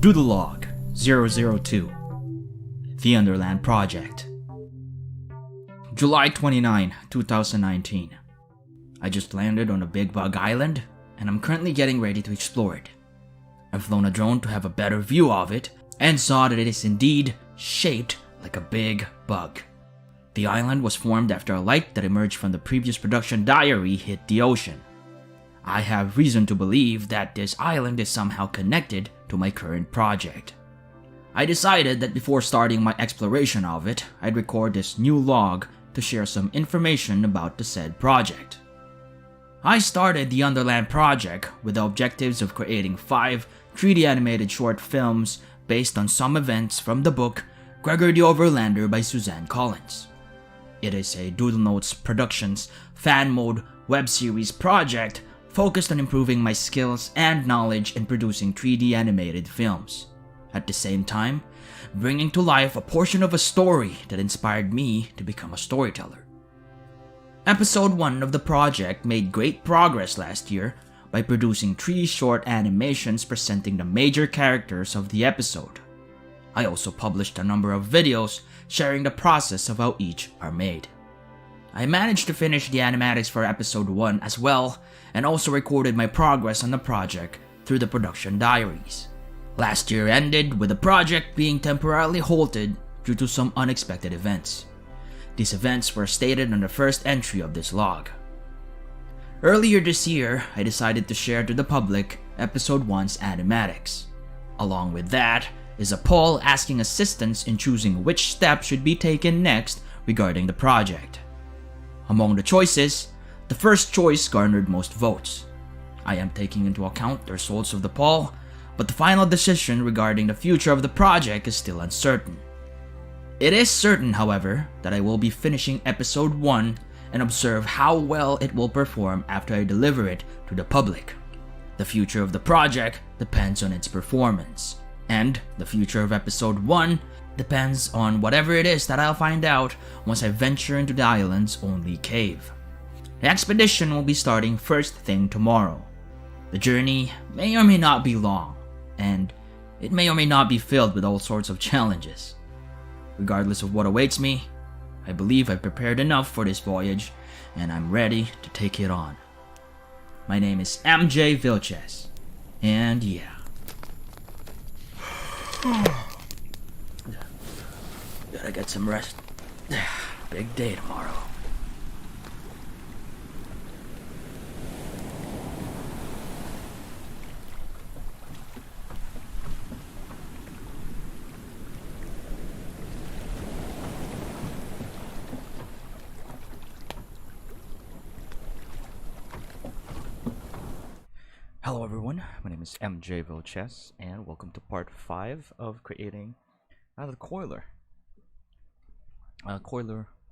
Doodlelog 002 The Underland Project. July 29, 2019. I just landed on a big bug island, and I'm currently getting ready to explore it. I've flown a drone to have a better view of it, and saw that it is indeed shaped like a big bug. The island was formed after a light that emerged from the previous production diary hit the ocean. I have reason to believe that this island is somehow connected to my current project. I decided that before starting my exploration of it, I'd record this new log to share some information about the said project. I started the Underland project with the objectives of creating 5 3D animated short films based on some events from the book Gregor the Overlander by Suzanne Collins. It is a Doodle Notes Productions fan mode web series project focused on improving my skills and knowledge in producing 3D animated films. At the same time, bringing to life a portion of a story that inspired me to become a storyteller. Episode 1 of the project made great progress last year by producing 3 short animations presenting the major characters of the episode. I also published a number of videos sharing the process of how each are made. I managed to finish the animatics for episode 1 as well, and also recorded my progress on the project through the production diaries. Last year ended with the project being temporarily halted due to some unexpected events. These events were stated on the first entry of this log. Earlier this year, I decided to share to the public episode 1's animatics. Along with that is a poll asking assistance in choosing which step should be taken next regarding the project. Among the choices, the first choice garnered most votes. I am taking into account the results of the poll, but the final decision regarding the future of the project is still uncertain. It is certain, however, that I will be finishing episode 1 and observe how well it will perform after I deliver it to the public. The future of the project depends on its performance, and the future of episode 1 depends on whatever it is that I'll find out once I venture into the island's only cave. The expedition will be starting first thing tomorrow. The journey may or may not be long, and it may or may not be filled with all sorts of challenges. Regardless of what awaits me, I believe I've prepared enough for this voyage, and I'm ready to take it on. My name is MJ Vilches, and yeah. Gotta get some rest. Big day tomorrow. Hello everyone, my name is MJ Vilches, and welcome to part 5 of creating the Coiler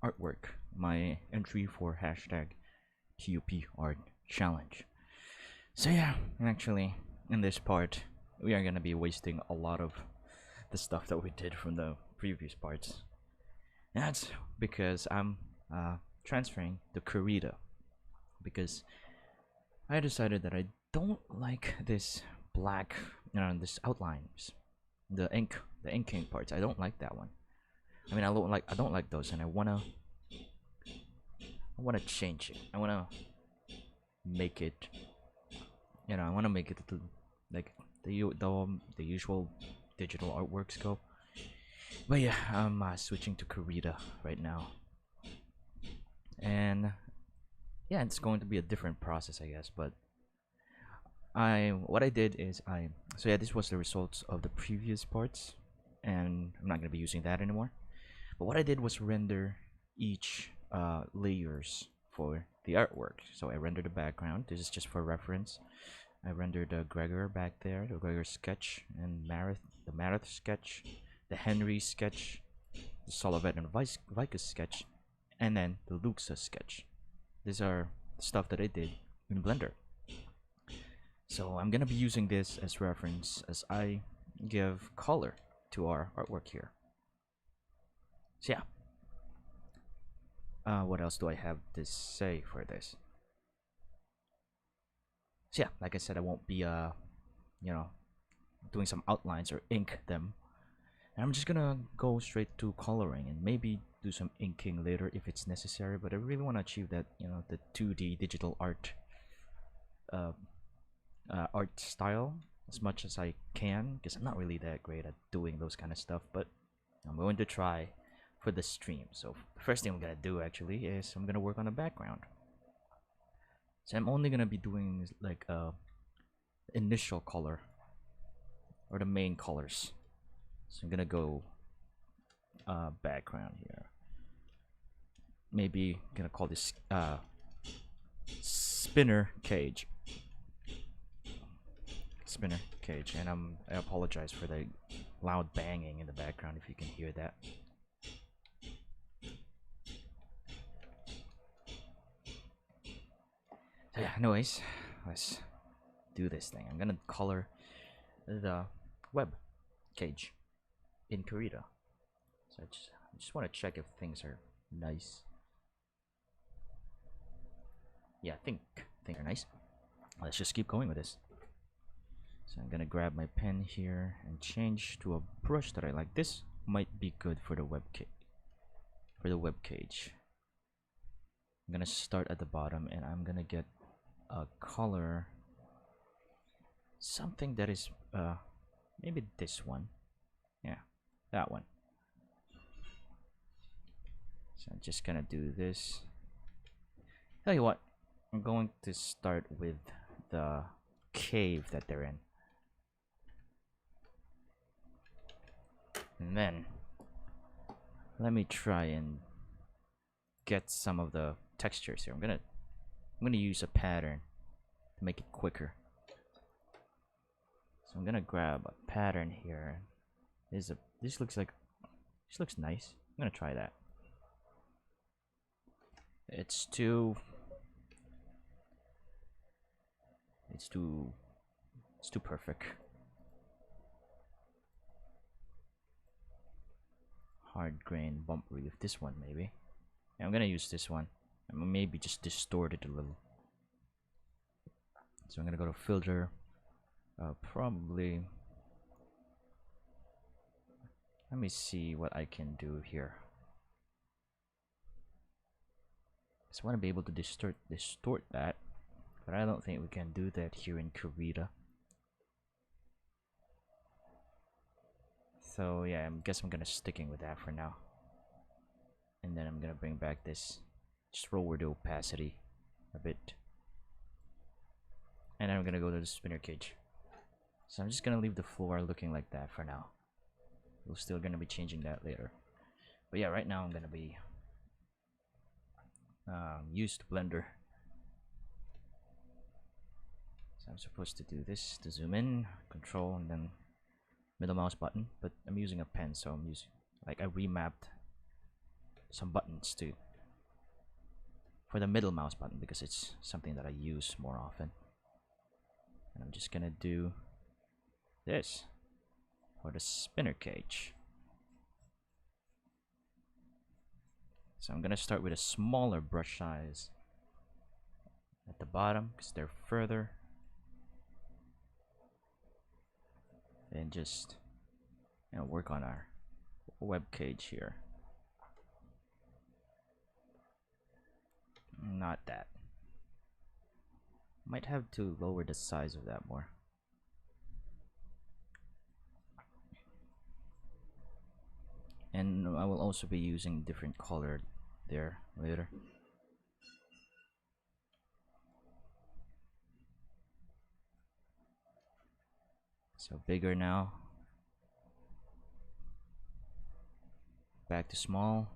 artwork, my entry for hashtag TUP art challenge. So yeah, actually in this part we are gonna be wasting a lot of the stuff that we did from the previous parts. That's because I'm transferring to KRITA, because I decided that I don't like this black, this outlines, the inking parts. I don't like that one. I mean, I don't like those, and I wanna change it. I wanna make it, I wanna make it to like the usual digital artworks go. But yeah, I'm switching to KRITA right now, and yeah, it's going to be a different process, I guess, but. What I did is so yeah, this was the results of the previous parts, and I'm not gonna be using that anymore. But what I did was render each layers for the artwork. So I rendered the background. This is just for reference. I rendered the Gregor back there, the Gregor sketch, and the Marith sketch, the Henry sketch, the Solivet and Vicus sketch, and then the Luxa sketch. These are the stuff that I did in Blender. So I'm gonna be using this as reference as I give color to our artwork here. So yeah, what else do I have to say for this? So yeah, like I said, I won't be doing some outlines or ink them. And I'm just gonna go straight to coloring and maybe do some inking later if it's necessary. But I really want to achieve that, you know, the 2D digital art uh, art style as much as I can, because I'm not really that great at doing those kind of stuff. But I'm going to try for the stream. So the first thing I'm gonna do actually is I'm gonna work on the background. So I'm only gonna be doing like initial color or the main colors. So I'm gonna go background here. Maybe gonna call this spinner cage. Spinner cage, and I apologize for the loud banging in the background if you can hear that. So yeah, anyways, let's do this thing. I'm gonna color the web cage in KRITA. So I just want to check if things are nice. Yeah, I think things are nice. Let's just keep going with this. So I'm gonna grab my pen here and change to a brush that I like. This might be good for the web cage. I'm gonna start at the bottom and I'm gonna get a color, something that is maybe this one. Yeah, that one. So I'm just gonna do this. Tell you what, I'm going to start with the cave that they're in. And then let me try and get some of the textures here. I'm gonna use a pattern to make it quicker. So I'm gonna grab a pattern here. This looks nice. I'm gonna try that. It's too perfect. Hard grain bump relief. This one maybe. Yeah, I'm gonna use this one. I'm maybe just distort it a little. So I'm gonna go to filter. Probably. Let me see what I can do here. Just want to be able to distort that, but I don't think we can do that here in KRITA. So yeah, I guess I'm gonna sticking with that for now. And then I'm gonna bring back this, just lower the opacity a bit. And then I'm gonna go to the spinner cage. So I'm just gonna leave the floor looking like that for now. We're still gonna be changing that later. But yeah, right now I'm gonna be use the blender. So I'm supposed to do this to zoom in, control, and then middle mouse button. But I'm using a pen, so I'm using, like, I remapped some buttons too for the middle mouse button because it's something that I use more often. And I'm just gonna do this for the spinner cage. So I'm gonna start with a smaller brush size at the bottom because they're further, and just, you know, work on our web cage here. Not that. Might have to lower the size of that more. And I will also be using different color there later. So bigger now. Back to small.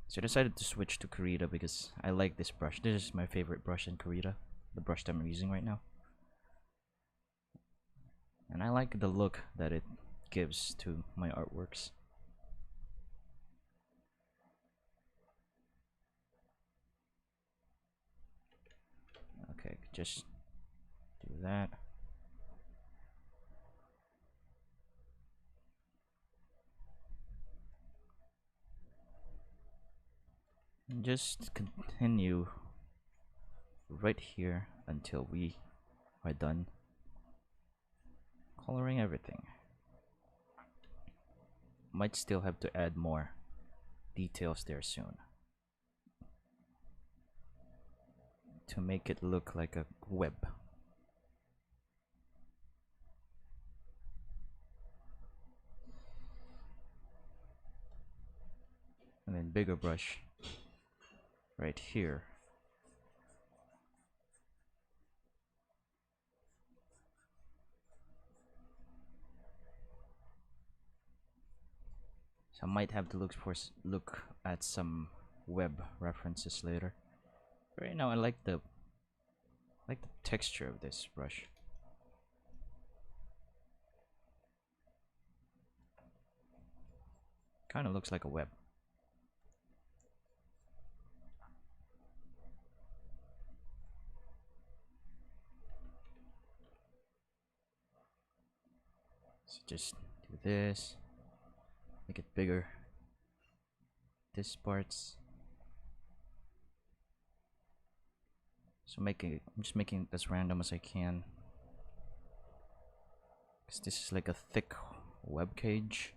So I decided to switch to KRITA because I like this brush. This is my favorite brush in KRITA, the brush that I'm using right now. And I like the look that it gives to my artworks. Okay, just do that. And just continue right here until we are done coloring everything. Might still have to add more details there soon to make it look like a web. And then bigger brush right here. So I might have to look at some web references later. Right now I like the texture of this brush. Kind of looks like a web. So just do this, make it bigger. This part's so I'm just making it as random as I can, because this is like a thick web cage,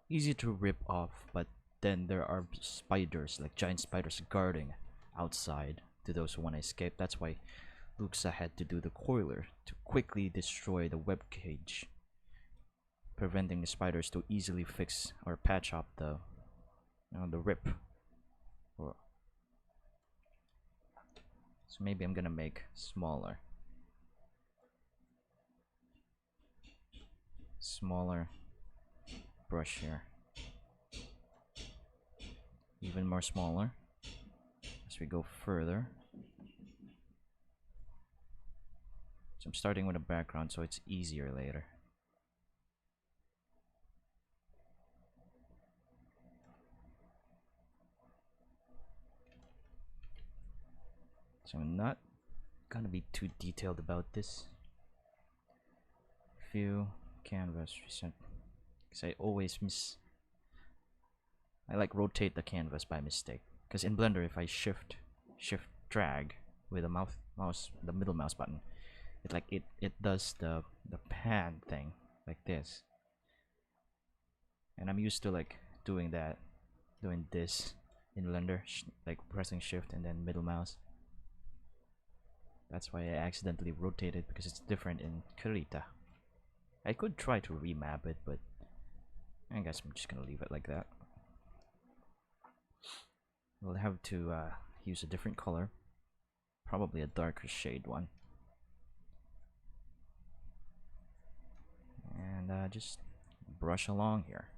easy to rip off, but then there are spiders, like giant spiders, guarding outside to those who want to escape. That's why Luxa had to do the Coiler to quickly destroy the web cage, preventing the spiders to easily fix or patch up the rip. So maybe I'm gonna make smaller brush here, even more smaller as we go further. So I'm starting with a background so it's easier later. So I'm not gonna be too detailed about this. View, canvas, reset. Because I like rotate the canvas by mistake. Because in Blender, if I shift drag with the the middle mouse button, it does the pan thing like this. And I'm used to like doing this in Blender, like pressing shift and then middle mouse. That's why I accidentally rotated, because it's different in KRITA. I could try to remap it, but I guess I'm just gonna leave it like that. We'll have to use a different color, probably a darker shade one, and just brush along here.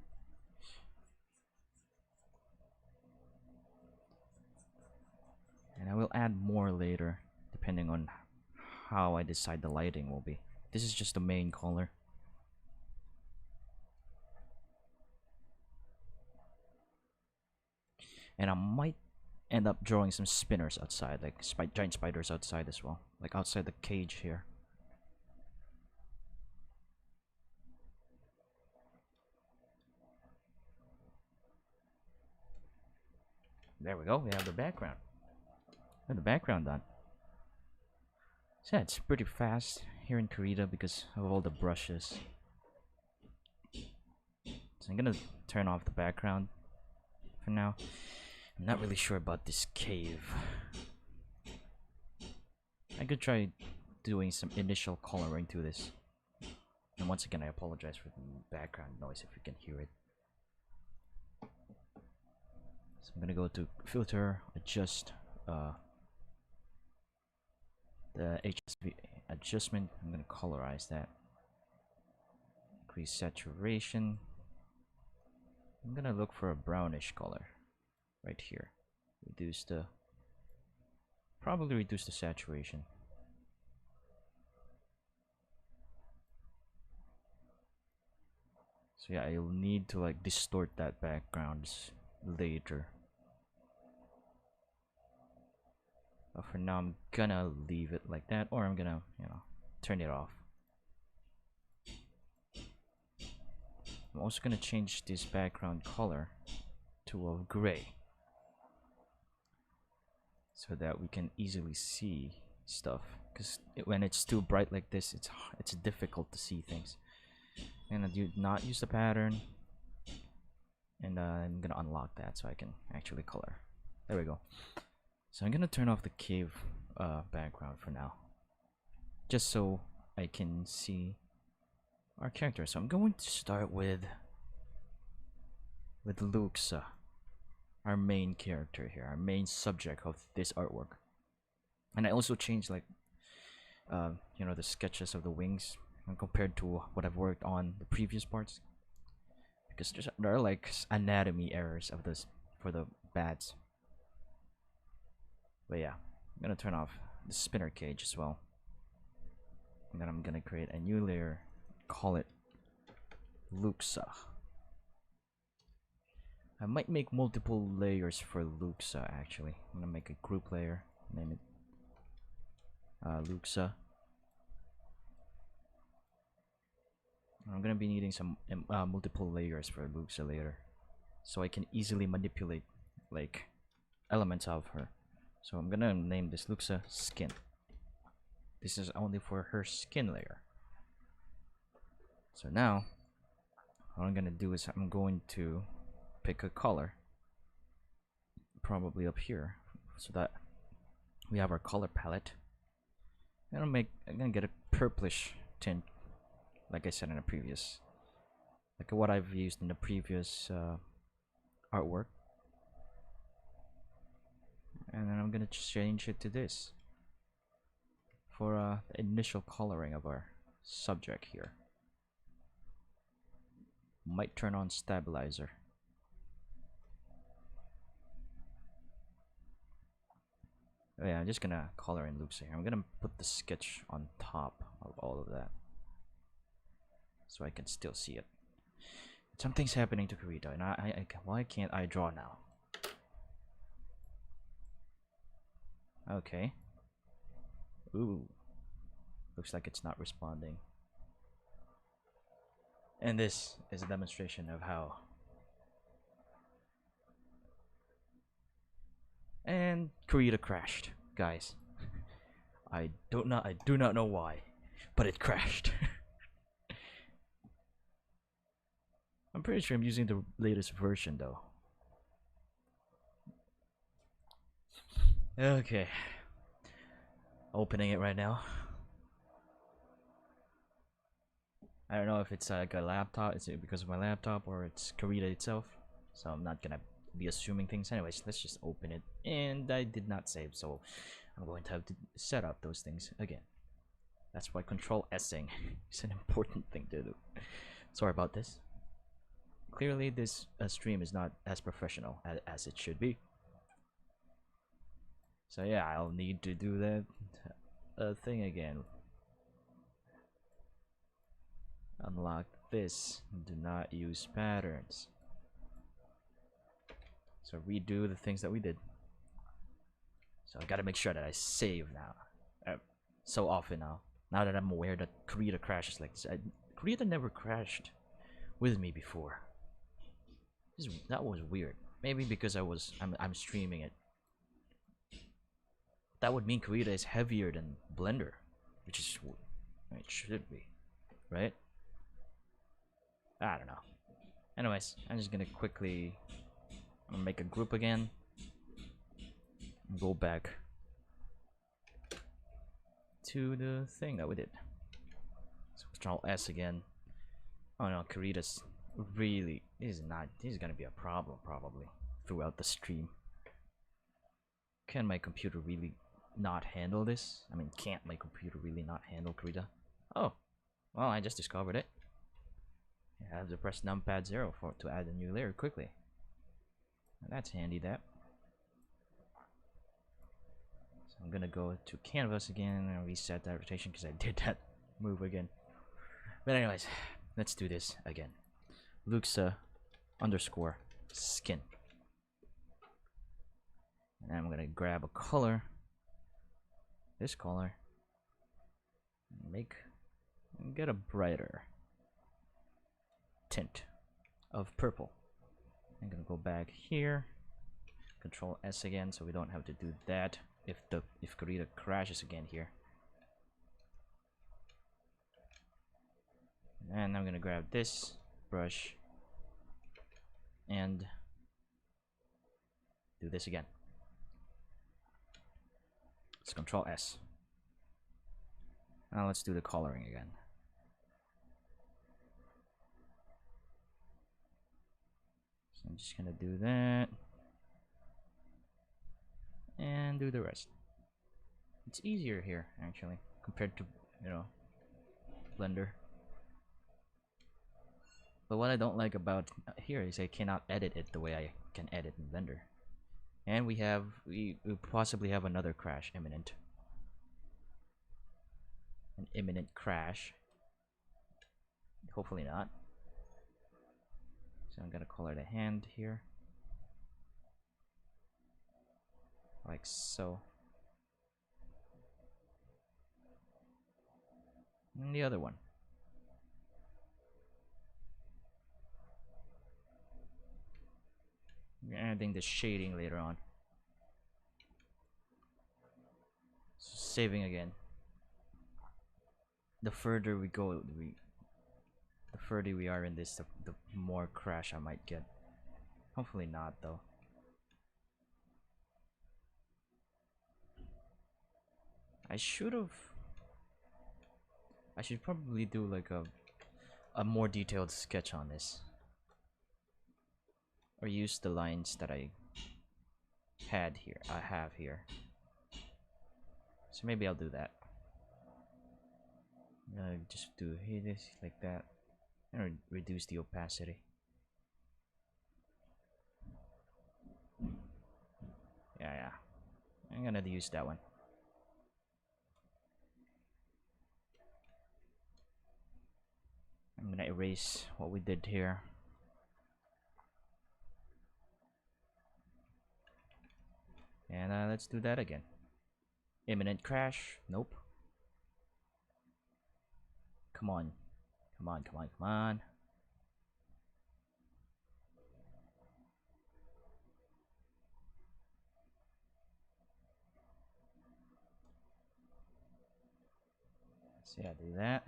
And I will add more later, depending on how I decide the lighting will be. This is just the main color. And I might end up drawing some spinners outside, like giant spiders outside as well, like outside the cage here. There we go, we have the background. We have the background done. So yeah, it's pretty fast here in KRITA because of all the brushes. So I'm gonna turn off the background for now. I'm not really sure about this cave. I could try doing some initial coloring to this. And once again, I apologize for the background noise if you can hear it. So I'm gonna go to filter, adjust the HSV adjustment. I'm gonna colorize that. Increase saturation. I'm gonna look for a brownish color right here. Probably reduce the saturation. So yeah, I'll need to like distort that background later. But for now, I'm gonna leave it like that, or I'm gonna, turn it off. I'm also gonna change this background color to a gray. so that we can easily see stuff. Because when it's too bright like this, it's difficult to see things. And I do not use the pattern, and I'm gonna unlock that so I can actually color. There we go. So I'm gonna turn off the cave background for now, just so I can see our character. So I'm going to start with Luxa, our main character here, our main subject of this artwork. And I also changed, like, you know, the sketches of the wings compared to what I've worked on the previous parts, because there are like anatomy errors of this for the bats. But yeah, I'm gonna turn off the spinner cage as well, and then I'm gonna create a new layer, call it Luxa. I might make multiple layers for Luxa actually. I'm gonna make a group layer, name it Luxa. I'm gonna be needing some multiple layers for Luxa later, so I can easily manipulate like elements of her. So I'm gonna name this Luxa skin. This is only for her skin layer. So now what I'm gonna do is I'm going to pick a color, probably up here, so that we have our color palette. And I'm gonna get a purplish tint, like I said in the previous, like what I've used in the previous artwork. And then I'm gonna change it to this for the initial coloring of our subject here. Might turn on stabilizer. Oh yeah, I'm just gonna color in Luxa here. I'm gonna put the sketch on top of all of that, so I can still see it. Something's happening to KRITA, and why can't I draw now? Okay. Ooh. Looks like it's not responding. And this is a demonstration of how. And KRITA crashed, guys. I do not know why, but it crashed. I'm pretty sure I'm using the latest version though. Okay. Opening it right now. I don't know if it's like a laptop, is it because of my laptop, or it's KRITA itself. So I'm not gonna be assuming things. Anyways, let's just open it. And I did not save, so I'm going to have to set up those things again. That's why Control S-ing is an important thing to do. Sorry about this. Clearly this stream is not as professional as it should be. So yeah, I'll need to do that thing again. Unlock this. Do not use patterns. So redo the things that we did. So I gotta make sure that I save now. So often now. Now that I'm aware that KRITA crashes like this. KRITA never crashed with me before. That was weird. Maybe because I'm streaming it. That would mean KRITA is heavier than Blender, which is it should be, right? I don't know. Anyways, I'm just gonna quickly make a group again. Go back to the thing that we did. So Control S again. Oh no, KRITA's really this is gonna be a problem probably throughout the stream. Can my computer really not handle this? I mean, can't my computer really not handle KRITA? Oh, well, I just discovered it. I have to press numpad 0 to add a new layer quickly. And that's handy, that. So I'm gonna go to canvas again and reset that rotation because I did that move again. But anyways, let's do this again. Luxa underscore skin. And I'm gonna grab a color. This color. And get a brighter tint of purple. I'm gonna go back here, Control S again, so we don't have to do that if KRITA crashes again here. And I'm gonna grab this brush and do this again. Let's Control S. Now let's do the coloring again. So I'm just gonna do that and do the rest. It's easier here actually compared to, you know, Blender. But what I don't like about here is I cannot edit it the way I can edit in Blender. And we possibly have another crash imminent. An imminent crash. Hopefully not. So I'm gonna color the hand here. Like so. And the other one. We're adding the shading later on. So saving again. The further we go, the further we are in this, the more crash I might get. Hopefully not though. I should probably do like a more detailed sketch on this. Or use the lines that I have here. So maybe I'll do that. Just do this like that and reduce the opacity. Yeah. I'm gonna use that one. I'm gonna erase what we did here. And let's do that again. Imminent crash. Nope. Come on. Come on. So yeah, do that.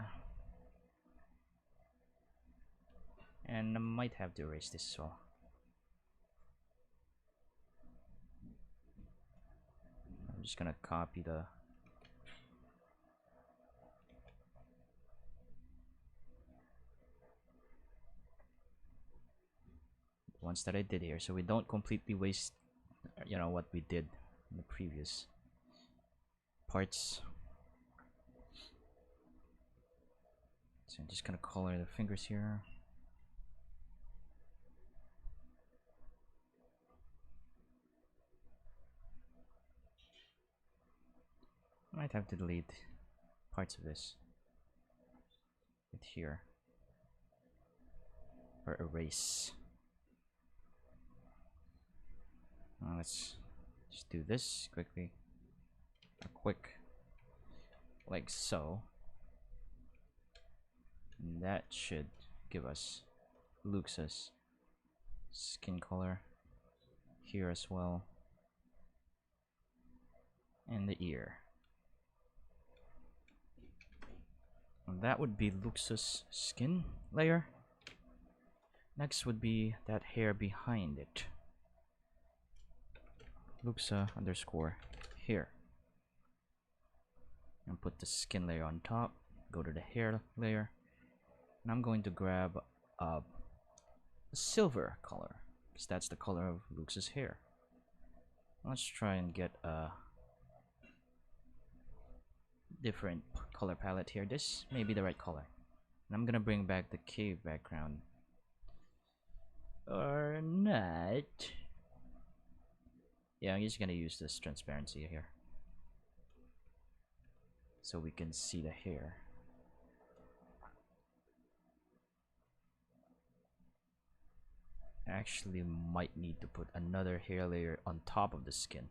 And I might have to erase this as well. I'm just gonna copy the ones that I did here, so we don't completely waste, you know, what we did in the previous parts. So I'm just gonna color the fingers here. I might have to delete parts of this right here, or erase. Let's just do this quickly. Like so. And that should give us Lux's skin color here as well. And the ear. And that would be Lux's skin layer. Next would be that hair behind it. Luxa underscore here. And put the skin layer on top. Go to the hair layer. And I'm going to grab a silver color, because that's the color of Lux's hair. Let's try and get a different color palette here. This may be the right color. And I'm gonna bring back the cave background. Or not. Yeah, I'm just gonna use this transparency here, so we can see the hair. Actually might need to put another hair layer on top of the skin.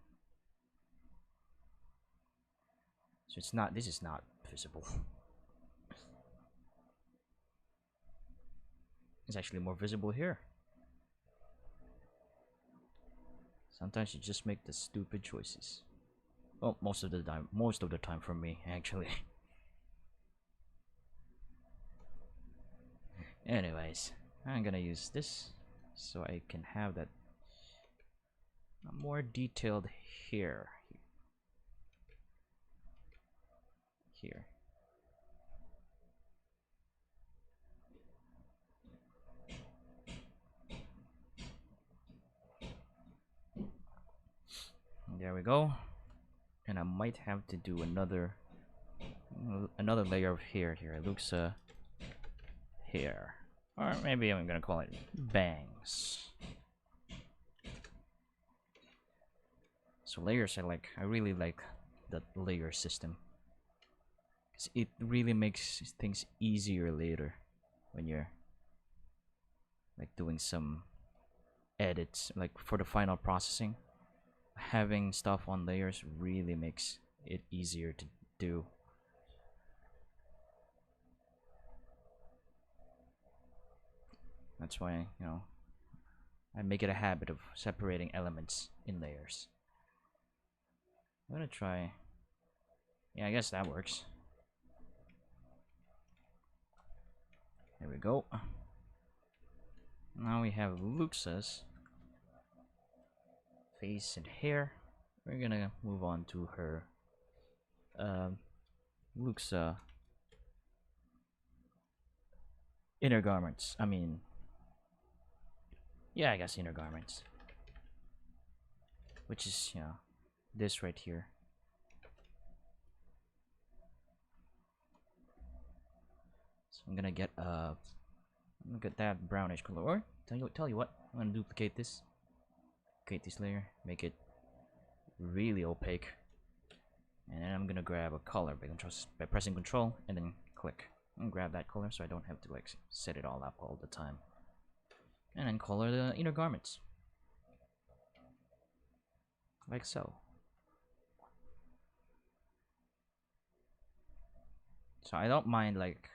So it's not, this is not visible. It's actually more visible here. Sometimes you just make the stupid choices. Well, most of the time for me, actually. Anyways, I'm gonna use this so I can have that more detailed here. Here. There we go. And I might have to do another layer of hair here. It looks hair, or maybe I'm gonna call it bangs. So layers, I really like that layer system, 'cause it really makes things easier later when you're like doing some edits, like for the final processing. Having stuff on layers really makes it easier to do. That's why, you know, I make it a habit of separating elements in layers. I'm gonna try. Yeah, I guess that works. There we go. Now we have Luxa's face and hair. We're gonna move on to her Luxa inner garments. I mean, yeah, I guess inner garments, which is, you know, this right here. So I'm gonna get look at that brownish color. Or tell you what, I'm gonna duplicate this layer, make it really opaque, and then I'm gonna grab a color by pressing Control and then click and grab that color, so I don't have to like set it all up all the time. And then color the inner garments like so. So I don't mind like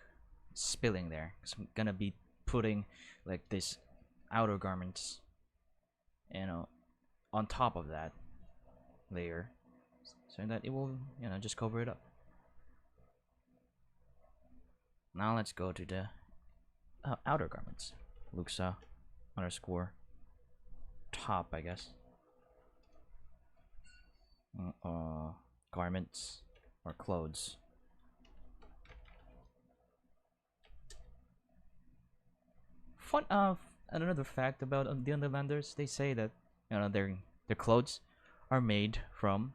spilling there, because I'm gonna be putting like this outer garments, you know, on top of that layer, so that it will, you know, just cover it up. Now let's go to the outer garments. Luxa underscore top, I guess. Garments or clothes. Fun. Another fact about the Underlanders: they say that, you know, their clothes are made from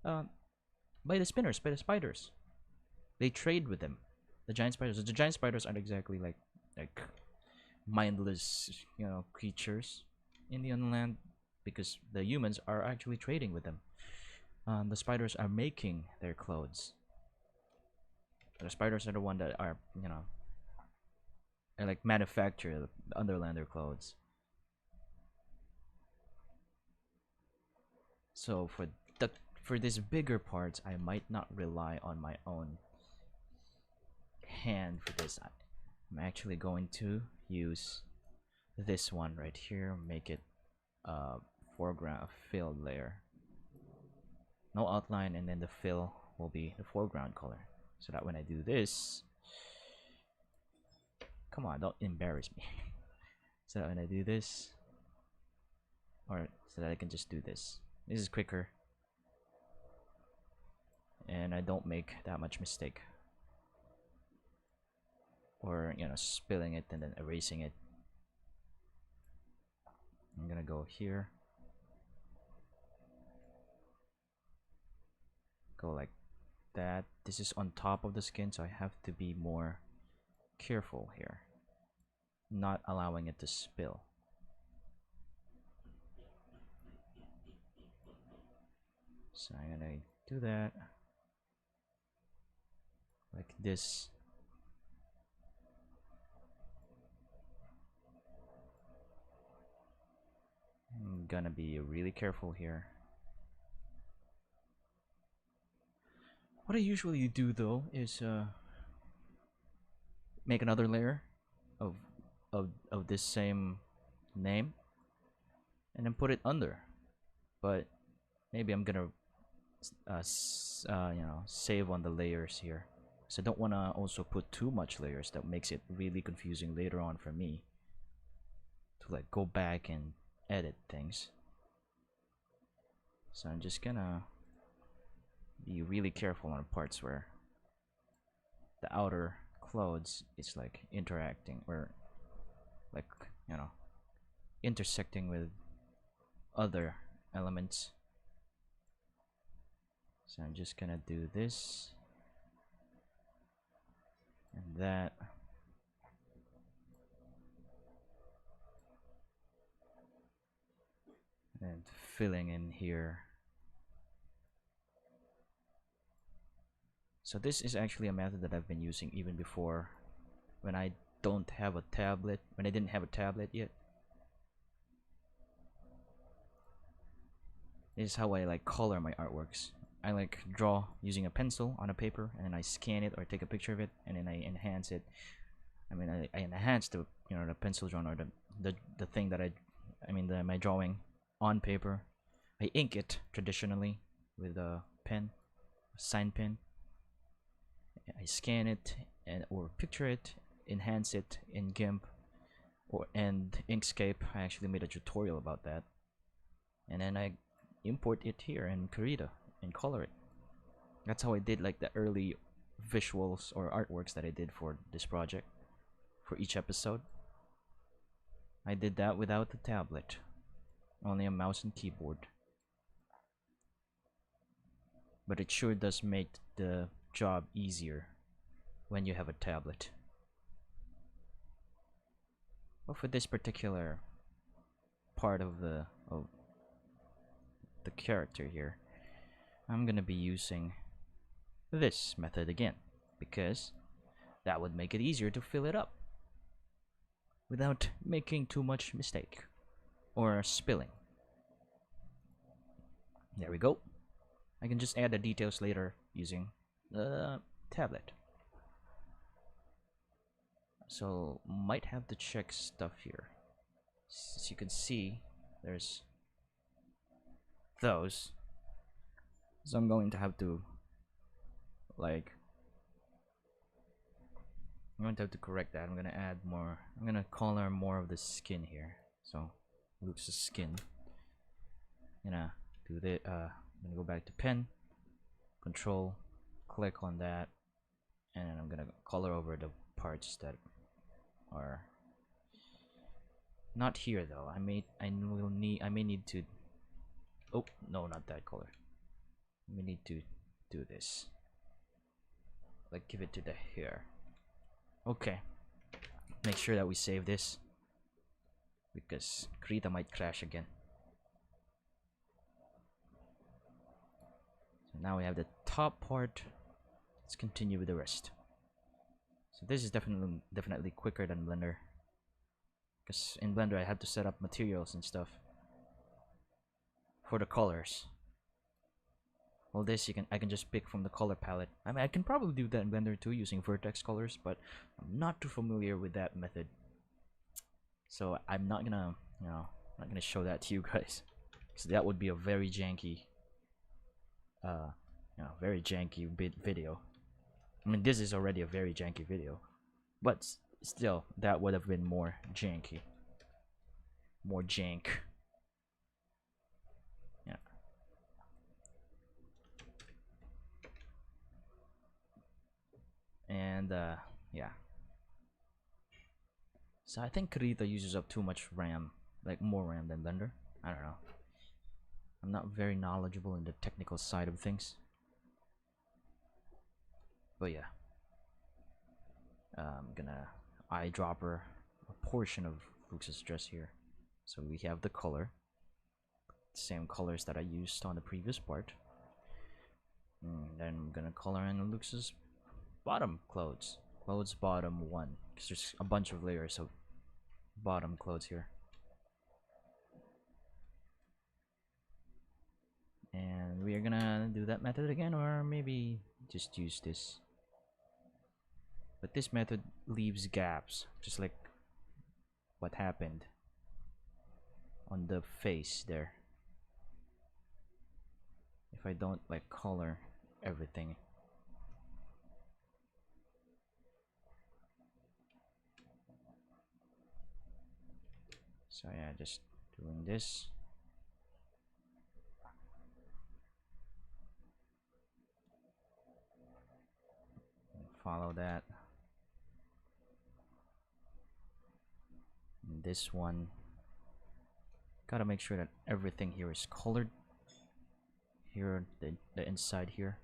by the spinners, by the spiders. They trade with them. The giant spiders. The giant spiders aren't exactly like mindless, you know, creatures in the Underland, because the humans are actually trading with them. The spiders are making their clothes. The spiders are the one that are, you know, and like manufacture the Underlander clothes. So for these bigger parts, I might not rely on my own hand for this. I'm actually going to use this one right here, make it foreground filled layer. No outline, and then the fill will be the foreground color, so that when I do this, come on, don't embarrass me. So that when I do this, or so that I can just do this. This is quicker, and I don't make that much mistake, or, you know, spilling it and then erasing it. I'm gonna go here, go like that. This is on top of the skin, so I have to be more careful here, not allowing it to spill. So I'm gonna do that like this. I'm gonna be really careful here. What I usually do though is make another layer of this same name, and then put it under, but maybe I'm gonna save on the layers here, so I don't want to also put too much layers that makes it really confusing later on for me to like go back and edit things. So I'm just gonna be really careful on the parts where the outer clothes is like interacting or like, you know, intersecting with other elements. So I'm just gonna do this and that. And filling in here. So this is actually a method that I've been using even before when I don't have a tablet, when I didn't have a tablet yet. This is how I like color my artworks. I like draw using a pencil on a paper, and I scan it or take a picture of it, and then I enhance it. I enhance the the pencil drawing or the thing that my drawing on paper. I ink it traditionally with a pen, a sign pen. I scan it or picture it, enhance it in GIMP and Inkscape. I actually made a tutorial about that, and then I import it here in KRITA and color it. That's how I did like the early visuals or artworks that I did for this project for each episode. I did that without the tablet, only a mouse and keyboard, but it sure does make the job easier when you have a tablet. But for this particular part of the character here, I'm gonna be using this method again, because that would make it easier to fill it up without making too much mistake or spilling. There we go. I can just add the details later using the tablet. So might have to check stuff here. As you can see, there's those. So I'm going to have to correct that. I'm gonna add more. I'm gonna color more of the skin here. So Luke's skin. I'm gonna do the I'm gonna go back to pen, control, click on that, and then I'm gonna color over the parts that are not here though. I may need to. Oh no, not that color. We need to do this. Like give it to the hair. Okay. Make sure that we save this, because KRITA might crash again. So now we have the top part. Let's continue with the rest. So this is definitely quicker than Blender, because in Blender I have to set up materials and stuff for the colors. Well, this I can just pick from the color palette. I mean, I can probably do that in Blender too using vertex colors, but I'm not too familiar with that method, so I'm not gonna show that to you guys, because that would be a very janky video. I mean, this is already a very janky video, but still, that would have been more janky, more jank. Yeah. And yeah. So I think KRITA uses up too much RAM, like more RAM than Blender. I don't know. I'm not very knowledgeable in the technical side of things. But yeah. I'm gonna eyedropper a portion of Luke's dress here. So we have the color. Same colors that I used on the previous part. And then I'm gonna color in Luke's bottom clothes. Clothes bottom 1. Because there's a bunch of layers of bottom clothes here. And we are gonna do that method again, or maybe just use this. But this method leaves gaps, just like what happened on the face there. if I don't like color everything. So yeah, just doing this. And follow that. And this one. Gotta make sure that everything here is colored. Here, the inside here.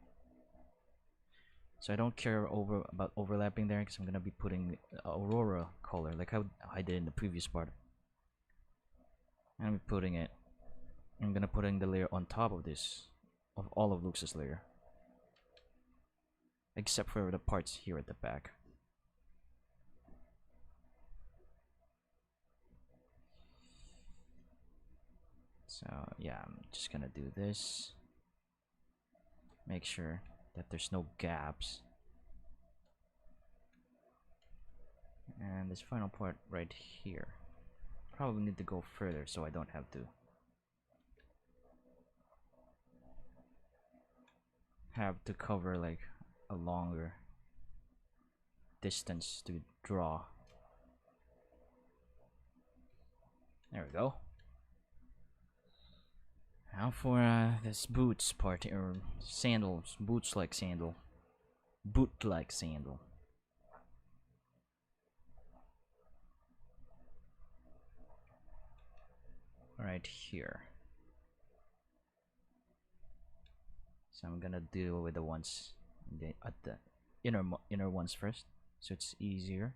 So I don't care about overlapping there, because I'm gonna be putting Aurora color like how I did in the previous part. I'm putting it. I'm gonna put in the layer on top of this, of all of Lux's layer, except for the parts here at the back. So yeah, I'm just gonna do this. Make sure that there's no gaps. And this final part right here. Probably need to go further so I don't have to cover like a longer distance to draw. There we go. Now for this boots part, or sandals, boots like sandal, boot like sandal. Right here. So I'm gonna deal with the ones at the inner ones first, so it's easier.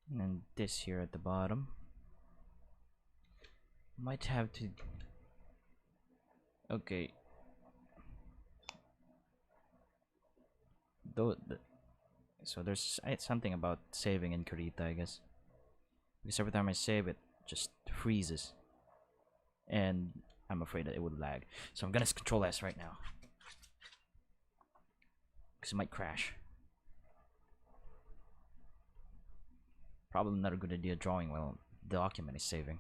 And then this here at the bottom. Might have to. Okay. So there's something about saving in KRITA, I guess, because every time I save it just freezes, and I'm afraid that it would lag. So I'm gonna Control S right now, because it might crash. Probably not a good idea drawing while the document is saving.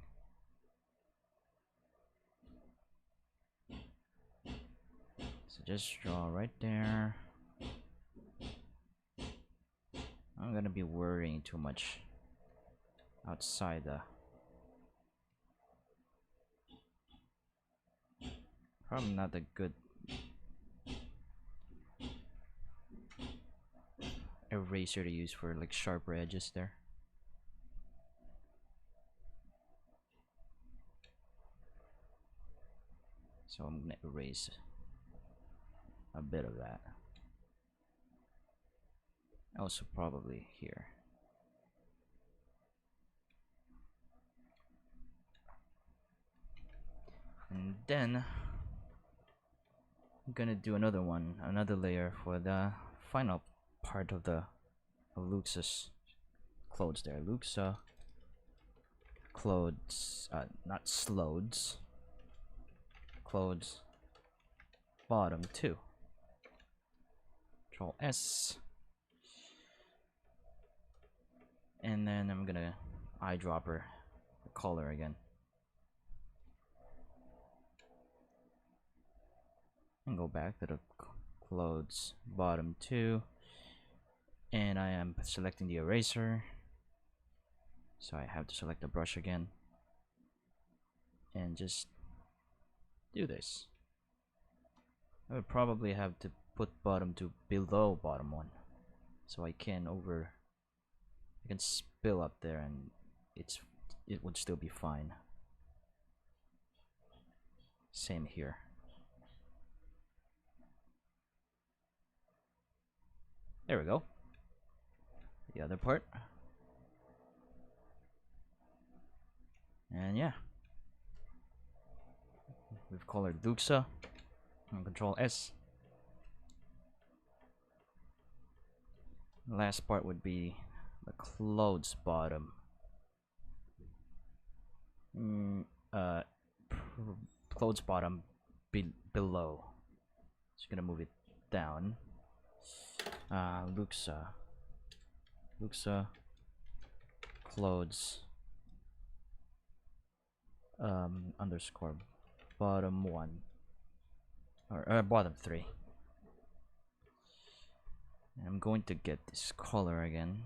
So just draw right there. I'm gonna be worrying too much outside the. Probably not a good eraser to use for like sharper edges there. So I'm gonna erase a bit of that. Also probably here. And then I'm gonna do another layer for the final part of Lux's clothes there. Luxa clothes, not slodes. Clothes bottom 2. Control S. And then I'm gonna eyedropper the color again. And go back to the clothes bottom 2. And I am selecting the eraser. So I have to select the brush again. And just do this. I would probably have to put bottom 2 below bottom 1. So I can spill up there and it would still be fine. Same here. There we go. The other part. And yeah. We've colored Luxa. And Control S. The last part would be the clothes bottom. Clothes bottom below. Just gonna move it down. Luxa clothes underscore bottom 1 or bottom 3. And I'm going to get this color again.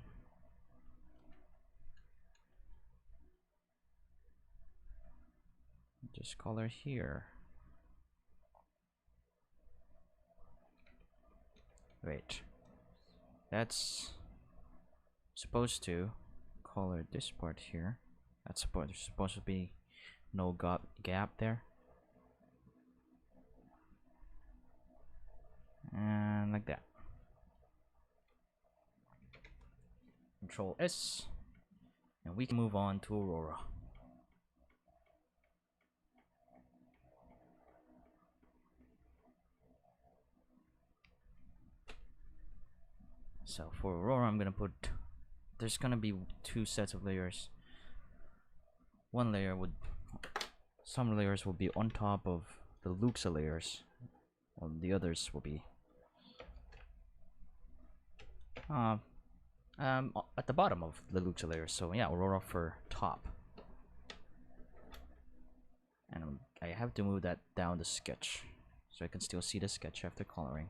Just color here. Wait, that's supposed to color this part here. That's supposed to be no gap there, and like that. Control S, and we can move on to Aurora. So for Aurora, I'm gonna put, there's gonna be 2 sets of layers. One layer would, some layers will be on top of the Luxa layers, while the others will be at the bottom of the Luxa layers. So yeah, Aurora for top. And I have to move that down the sketch so I can still see the sketch after coloring.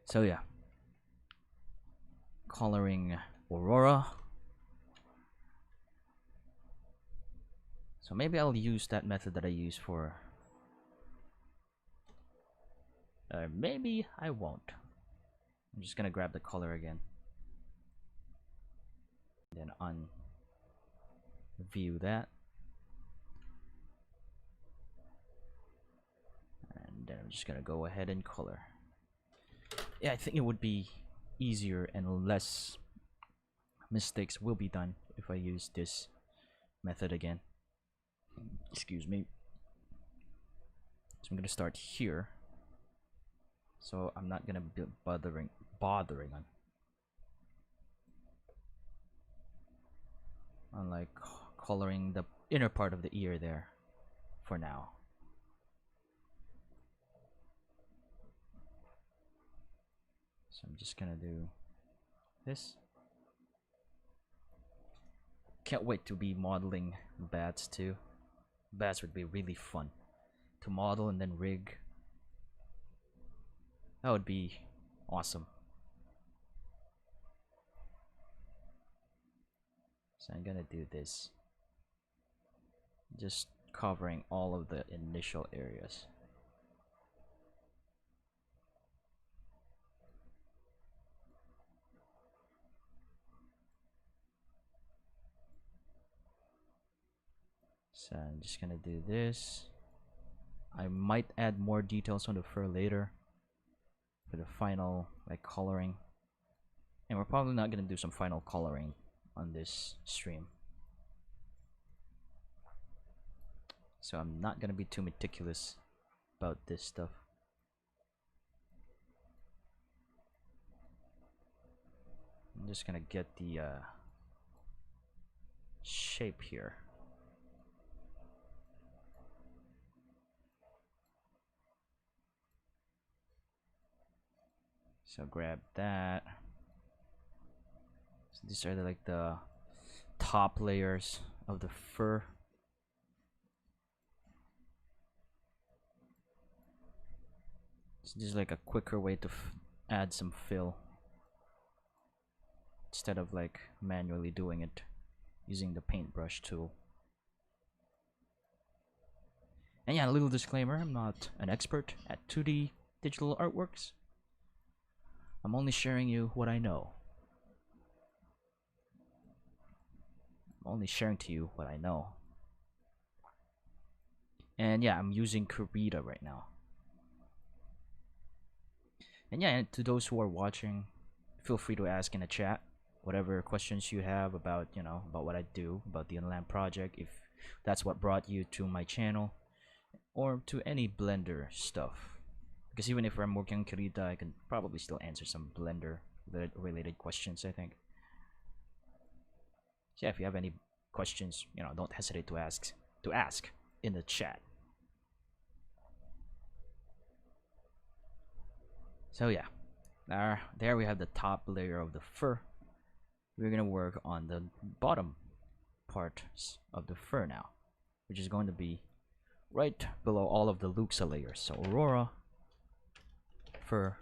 So yeah, coloring Aurora. So maybe I'll use that method that I use for, maybe I won't. I'm just gonna grab the color again, then unview that, and then I'm just gonna go ahead and color. Yeah, I think it would be easier and less mistakes will be done if I use this method again. Excuse me. So I'm gonna start here, so I'm not gonna be bothering on like coloring the inner part of the ear there for now. So I'm just gonna do this. Can't wait to be modeling bats too. Bats would be really fun to model and then rig. That would be awesome. So I'm gonna do this, just covering all of the initial areas. So I'm just gonna do this. I might add more details on the fur later for the final like coloring, and we're probably not gonna do some final coloring on this stream, so I'm not gonna be too meticulous about this stuff. I'm just gonna get the shape here. So grab that. So these are like the top layers of the fur. So this is like a quicker way to add some fill instead of like manually doing it using the paintbrush tool. And yeah, a little disclaimer, I'm not an expert at 2D digital artworks. I'm only sharing you what I know. I'm only sharing to you what I know. And yeah, I'm using KRITA right now. And yeah, and to those who are watching, feel free to ask in the chat whatever questions you have about, you know, about what I do, about the Unland project, if that's what brought you to my channel, or to any Blender stuff. Because even if I'm working on KRITA, I can probably still answer some Blender related questions, I think. So yeah, if you have any questions, you know, don't hesitate to ask in the chat. So yeah, there we have the top layer of the fur. We're gonna work on the bottom parts of the fur now, which is going to be right below all of the Luxa layers. So Aurora, fur,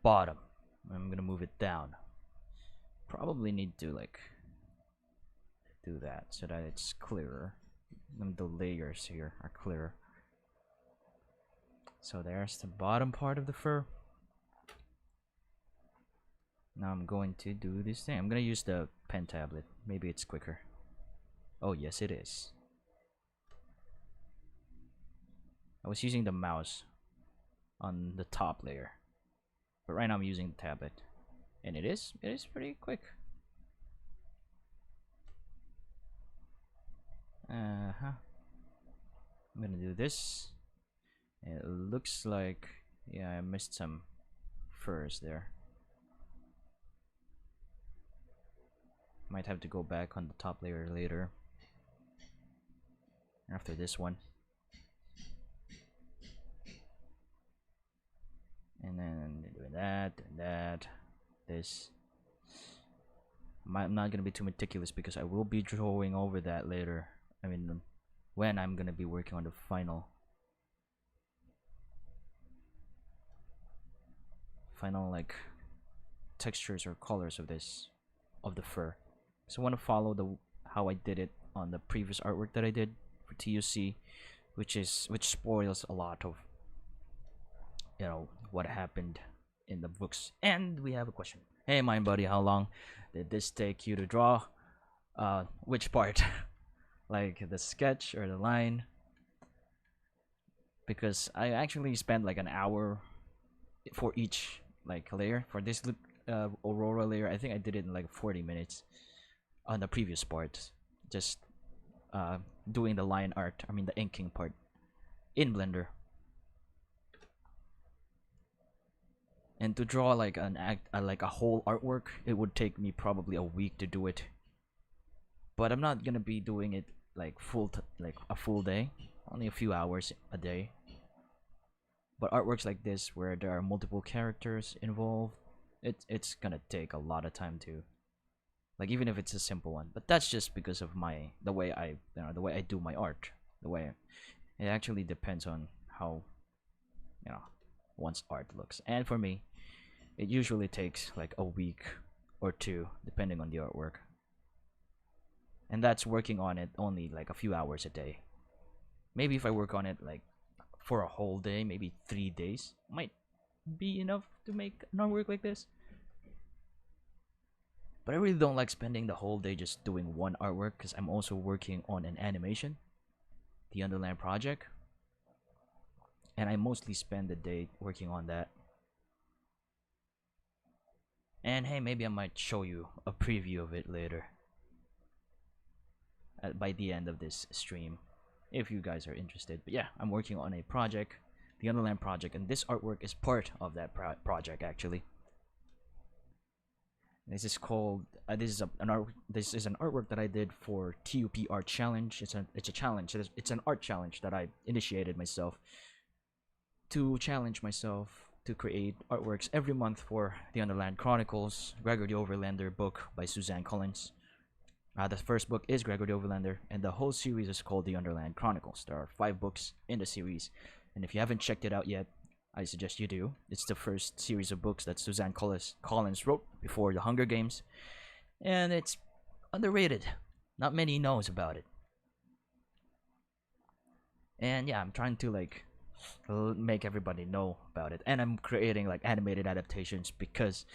bottom. I'm gonna move it down. Probably need to like do that so that it's clearer and the layers here are clearer. So there's the bottom part of the fur. Now I'm going to do this thing. I'm gonna use the pen tablet. Maybe it's quicker. Oh yes, it is. I was using the mouse on the top layer, but right now I'm using the tablet, and it is pretty quick. I'm gonna do this. It looks like, yeah, I missed some furs there. Might have to go back on the top layer later after this one. And then doing that, this. I'm not gonna be too meticulous because I will be drawing over that later. I mean, when I'm gonna be working on the final like textures or colors of this, of the fur. So I want to follow the how I did it on the previous artwork that I did for TUC, which spoils a lot of, you know, what happened in the books. And we have a question. Hey, my buddy, how long did this take you to draw? Which part? Like the sketch or the line? Because I actually spent like an hour for each like layer. For this Aurora layer, I think I did it in like 40 minutes on the previous part. Just doing the line art, I mean the inking part in Blender. And to draw like like a whole artwork, it would take me probably a week to do it. But I'm not gonna be doing it like like a full day, only a few hours a day. But artworks like this, where there are multiple characters involved, it's gonna take a lot of time to, like, even if it's a simple one. But that's just because of the way I do my art. It actually depends on how, you know, one's art looks. And for me, it usually takes like a week or two, depending on the artwork. And that's working on it only like a few hours a day. Maybe if I work on it like for a whole day, maybe 3 days, might be enough to make an artwork like this. But I really don't like spending the whole day just doing one artwork, because I'm also working on an animation, the Underland project, and I mostly spend the day working on that. And hey, maybe I might show you a preview of it later, by the end of this stream, if you guys are interested. But yeah, I'm working on a project, the Underland project, and this artwork is part of that project actually. This is called this is an artwork that I did for TUP Art Challenge. It's a challenge. It's an art challenge that I initiated myself, to challenge myself to create artworks every month for the Underland Chronicles, Gregory the Overlander book by Suzanne Collins. The first book is Gregory the Overlander, and the whole series is called the Underland Chronicles. There are 5 books in the series, and if you haven't checked it out yet, I suggest you do. It's the first series of books that Suzanne Collins wrote before the Hunger Games, and it's underrated. Not many knows about it. And yeah, I'm trying to like make everybody know about it, and I'm creating like animated adaptations because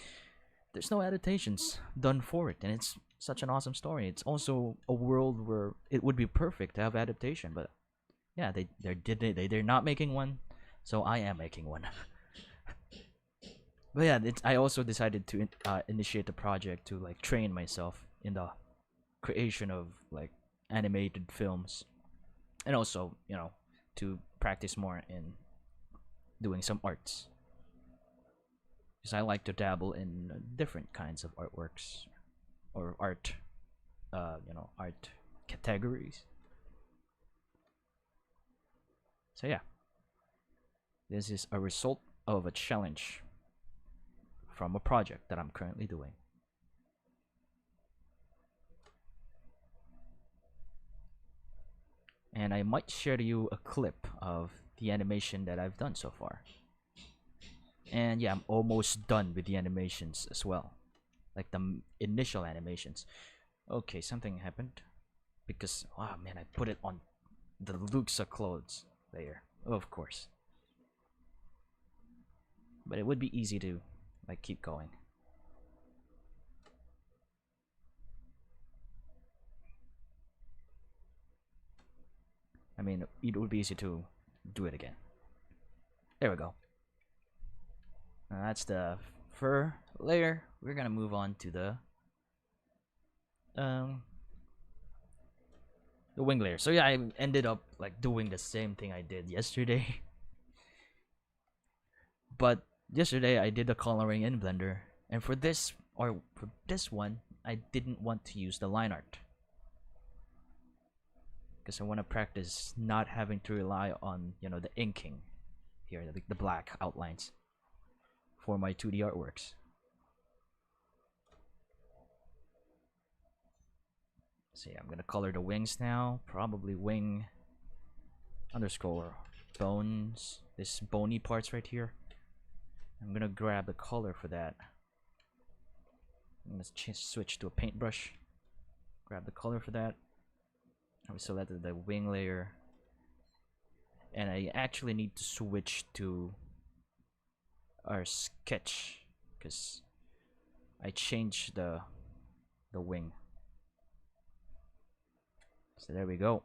there's no adaptations done for it, and it's such an awesome story. It's also a world where it would be perfect to have adaptation, but yeah, they're not making one, so I am making one. But yeah, I also decided to initiate the project to like train myself in the creation of like animated films, and also, you know, to practice more in doing some arts, because I like to dabble in different kinds of artworks or art, art categories. So yeah, this is a result of a challenge from a project that I'm currently doing. and I might share to you a clip of the animation that I've done so far. And yeah, I'm almost done with the animations as well, like the initial animations. Okay, something happened because, wow, man, I put it on the Luxa clothes layer, of course. But it would be easy to like keep going. I mean, it would be easy to do it again. There we go. Now that's the fur layer. We're gonna move on to the wing layer. So yeah, I ended up like doing the same thing I did yesterday. But yesterday I did the coloring in Blender, and for this one, I didn't want to use the line art because I want to practice not having to rely on, you know, the inking here, the black outlines for my 2D artworks. So yeah, I'm gonna color the wings now. Probably wing underscore bones. This bony parts right here. I'm gonna grab the color for that. I'm gonna switch to a paintbrush. Grab the color for that. I selected the wing layer, and I actually need to switch to our sketch because I changed the wing. So there we go.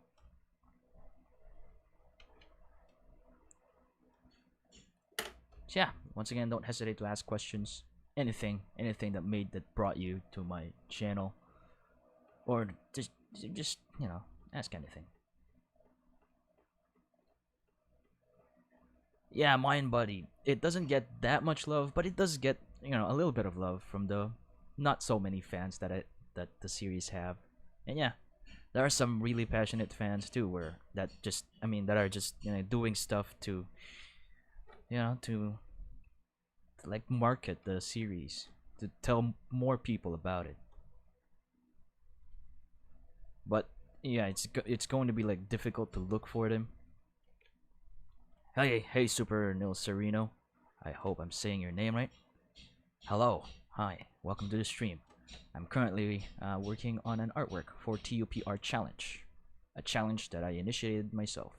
So yeah, once again, don't hesitate to ask questions. Anything that brought you to my channel, or just you know, ask anything. Yeah, Mind Buddy. It doesn't get that much love, but it does get, you know, a little bit of love from the not so many fans that the series have. And yeah, there are some really passionate fans too, that are just, you know, doing stuff to, you know, to like market the series, to tell more people about it. But yeah, it's going to be like difficult to look for them. Hey, Super Nil Sereno. I hope I'm saying your name right. Hello, hi, welcome to the stream. I'm currently working on an artwork for TUP Art Challenge, a challenge that I initiated myself.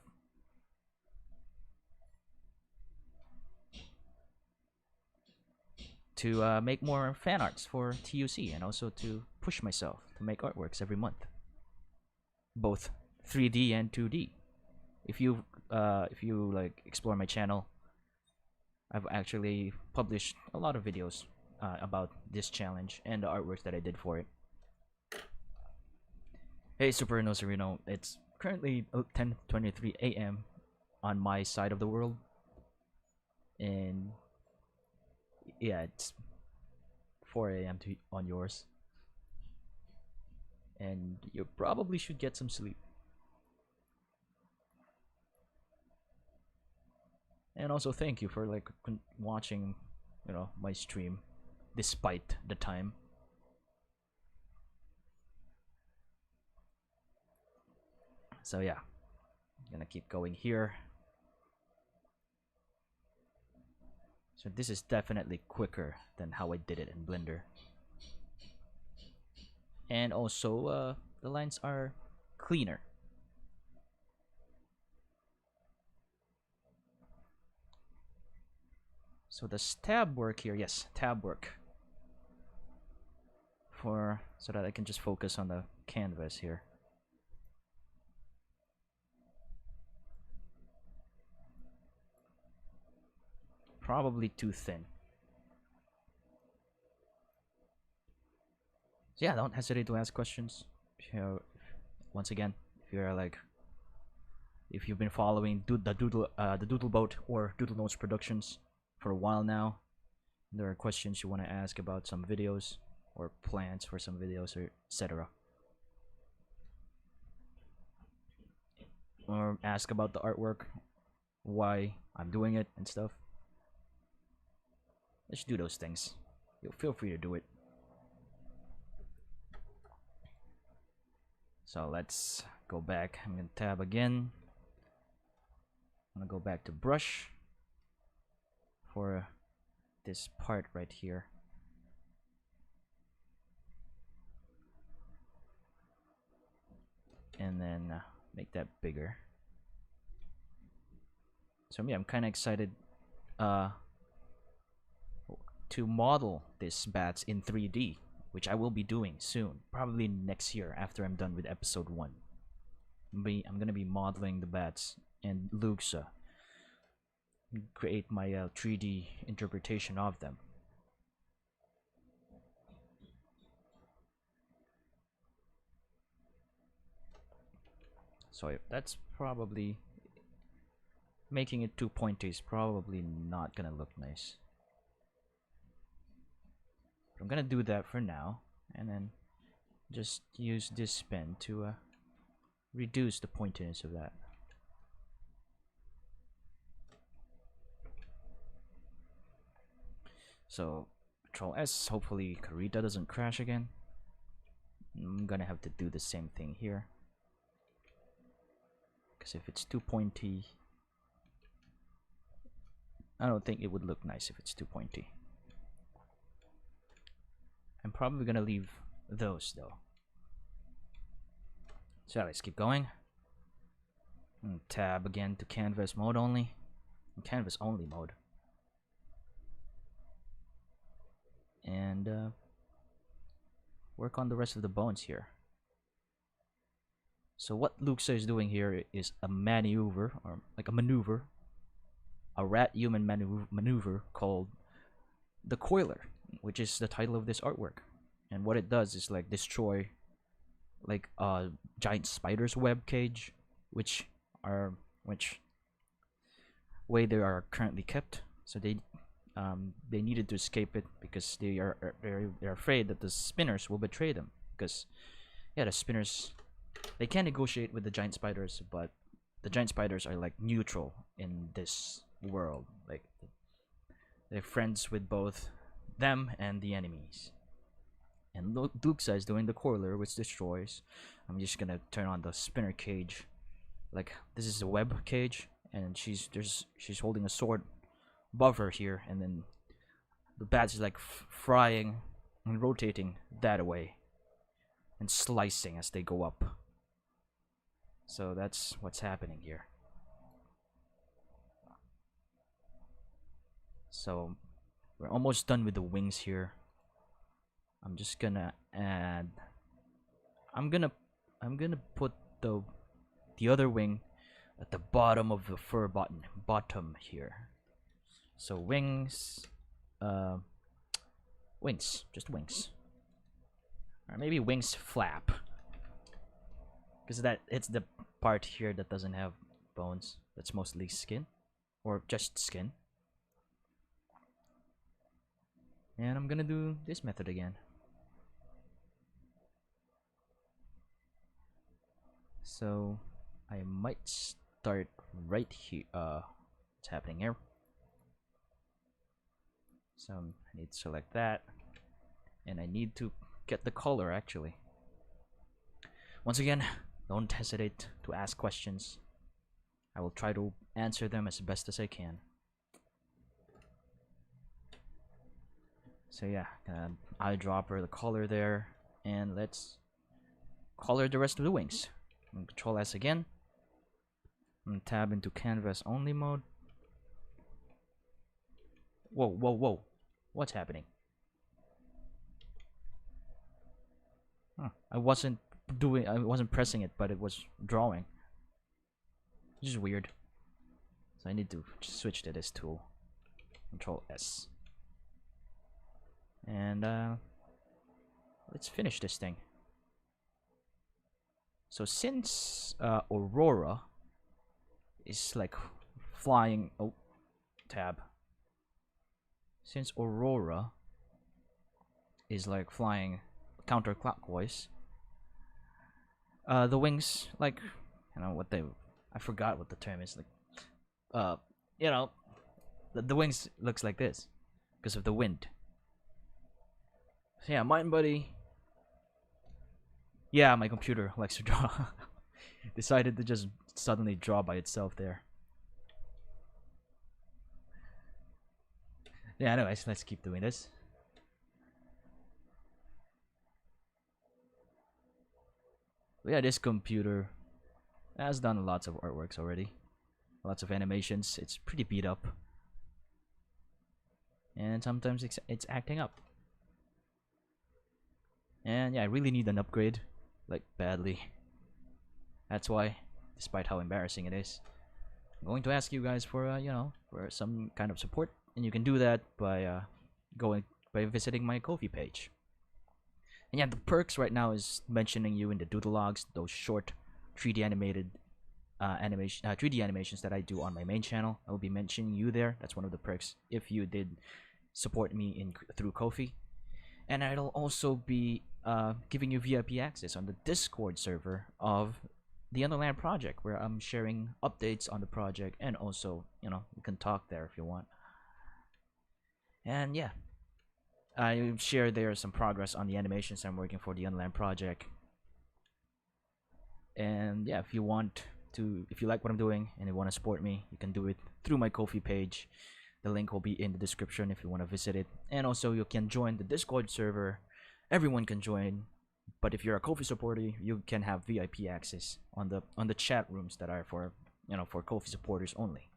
To make more fan arts for TUC, and also to push myself to make artworks every month, both 3D and 2D. If you like explore my channel, I've actually published a lot of videos about this challenge and the artworks that I did for it. Hey, Super No Sereno, it's currently 10:23 a.m. on my side of the world, and yeah, it's 4 a.m. on yours, and you probably should get some sleep. And also thank you for like watching, you know, my stream despite the time. So yeah, I'm gonna keep going here. So this is definitely quicker than how I did it in Blender. And also the lines are cleaner. So the tab work here, yes, tab work. So that I can just focus on the canvas here. Probably too thin. So yeah, don't hesitate to ask questions. Once again, if you've been following the Doodleboat or Doodle Notes Productions for a while now, there are questions you want to ask about some videos or plans for some videos, or etc. Or ask about the artwork, why I'm doing it and stuff. Let's do those things. You'll feel free to do it. So let's go back. I'm gonna tab again. I'm gonna go back to brush for this part right here. And then make that bigger. So yeah, I'm kind of excited to model this bats in 3D, which I will be doing soon, probably next year after I'm done with episode 1. I'm gonna be modeling the bats and Luxa, create my 3D interpretation of them. So that's probably making it too pointy is probably not gonna look nice. But I'm gonna do that for now, and then just use this pen to reduce the pointiness of that. So Control S, hopefully KRITA doesn't crash again. I'm gonna have to do the same thing here, because if it's too pointy, I don't think it would look nice if it's too pointy. I'm probably gonna leave those though. So let's keep going. And tab again to canvas mode only. Canvas only mode. And work on the rest of the bones here. So what Luxa is doing here is a maneuver, or like a maneuver, a rat-human maneuver called the Coiler, which is the title of this artwork. And what it does is like destroy like a giant spider's web cage, which way they are currently kept. So they needed to escape it because they're afraid that the spinners will betray them, because yeah, the spinners, they can negotiate with the giant spiders, but the giant spiders are like neutral in this world. Like they're friends with both them and the enemies. And Luxa is doing the Coiler, which destroys. I'm just gonna turn on the spinner cage. Like this is a web cage, and she's holding a sword above her here, and then the bats is like frying and rotating that away and slicing as they go up. So that's what's happening here. So we're almost done with the wings here. I'm just gonna add. I'm gonna put the other wing at the bottom of the fur bottom here. So wings, wings, just wings, or maybe wings flap, because it's the part here that doesn't have bones. That's mostly skin, or just skin. And I'm gonna do this method again. So I might start right here. What's happening here? So I need to select that, and I need to get the color actually. Once again, don't hesitate to ask questions. I will try to answer them as best as I can. So yeah, eyedropper the color there, and let's color the rest of the wings. Control S again, and tab into canvas only mode. Whoa, whoa, whoa! What's happening? Huh. I wasn't pressing it, but it was drawing. Which is weird. So I need to switch to this tool. Control S. And let's finish this thing. So since Aurora is like flying, oh, tab. Since Aurora is like flying counterclockwise, the wings, like, you know what I forgot what the term is, like, you know, the wings looks like this because of the wind. So yeah, Mind Buddy. Yeah, my computer likes to draw. decided to just suddenly draw by itself there. Yeah, anyways, let's keep doing this. But yeah, this computer has done lots of artworks already. Lots of animations. It's pretty beat up. And sometimes it's acting up. And yeah, I really need an upgrade. Like, badly. That's why, despite how embarrassing it is, I'm going to ask you guys for, you know, for some kind of support. And you can do that by by visiting my Ko-fi page. And yeah, the perks right now is mentioning you in the doodle logs, those short 3D animated 3D animations that I do on my main channel. I will be mentioning you there. That's one of the perks if you did support me through Ko-fi. And I'll also be giving you VIP access on the Discord server of the Underland project, where I'm sharing updates on the project, and also, you know, you can talk there if you want. And yeah, I share there some progress on the animations I'm working for the Underland project. And yeah, if you like what I'm doing and you want to support me, you can do it through my Ko-fi page. The link will be in the description if you want to visit it. And also, you can join the Discord server. Everyone can join, but if you're a Ko-fi supporter, you can have VIP access on the chat rooms that are for, you know, for Ko-fi supporters only.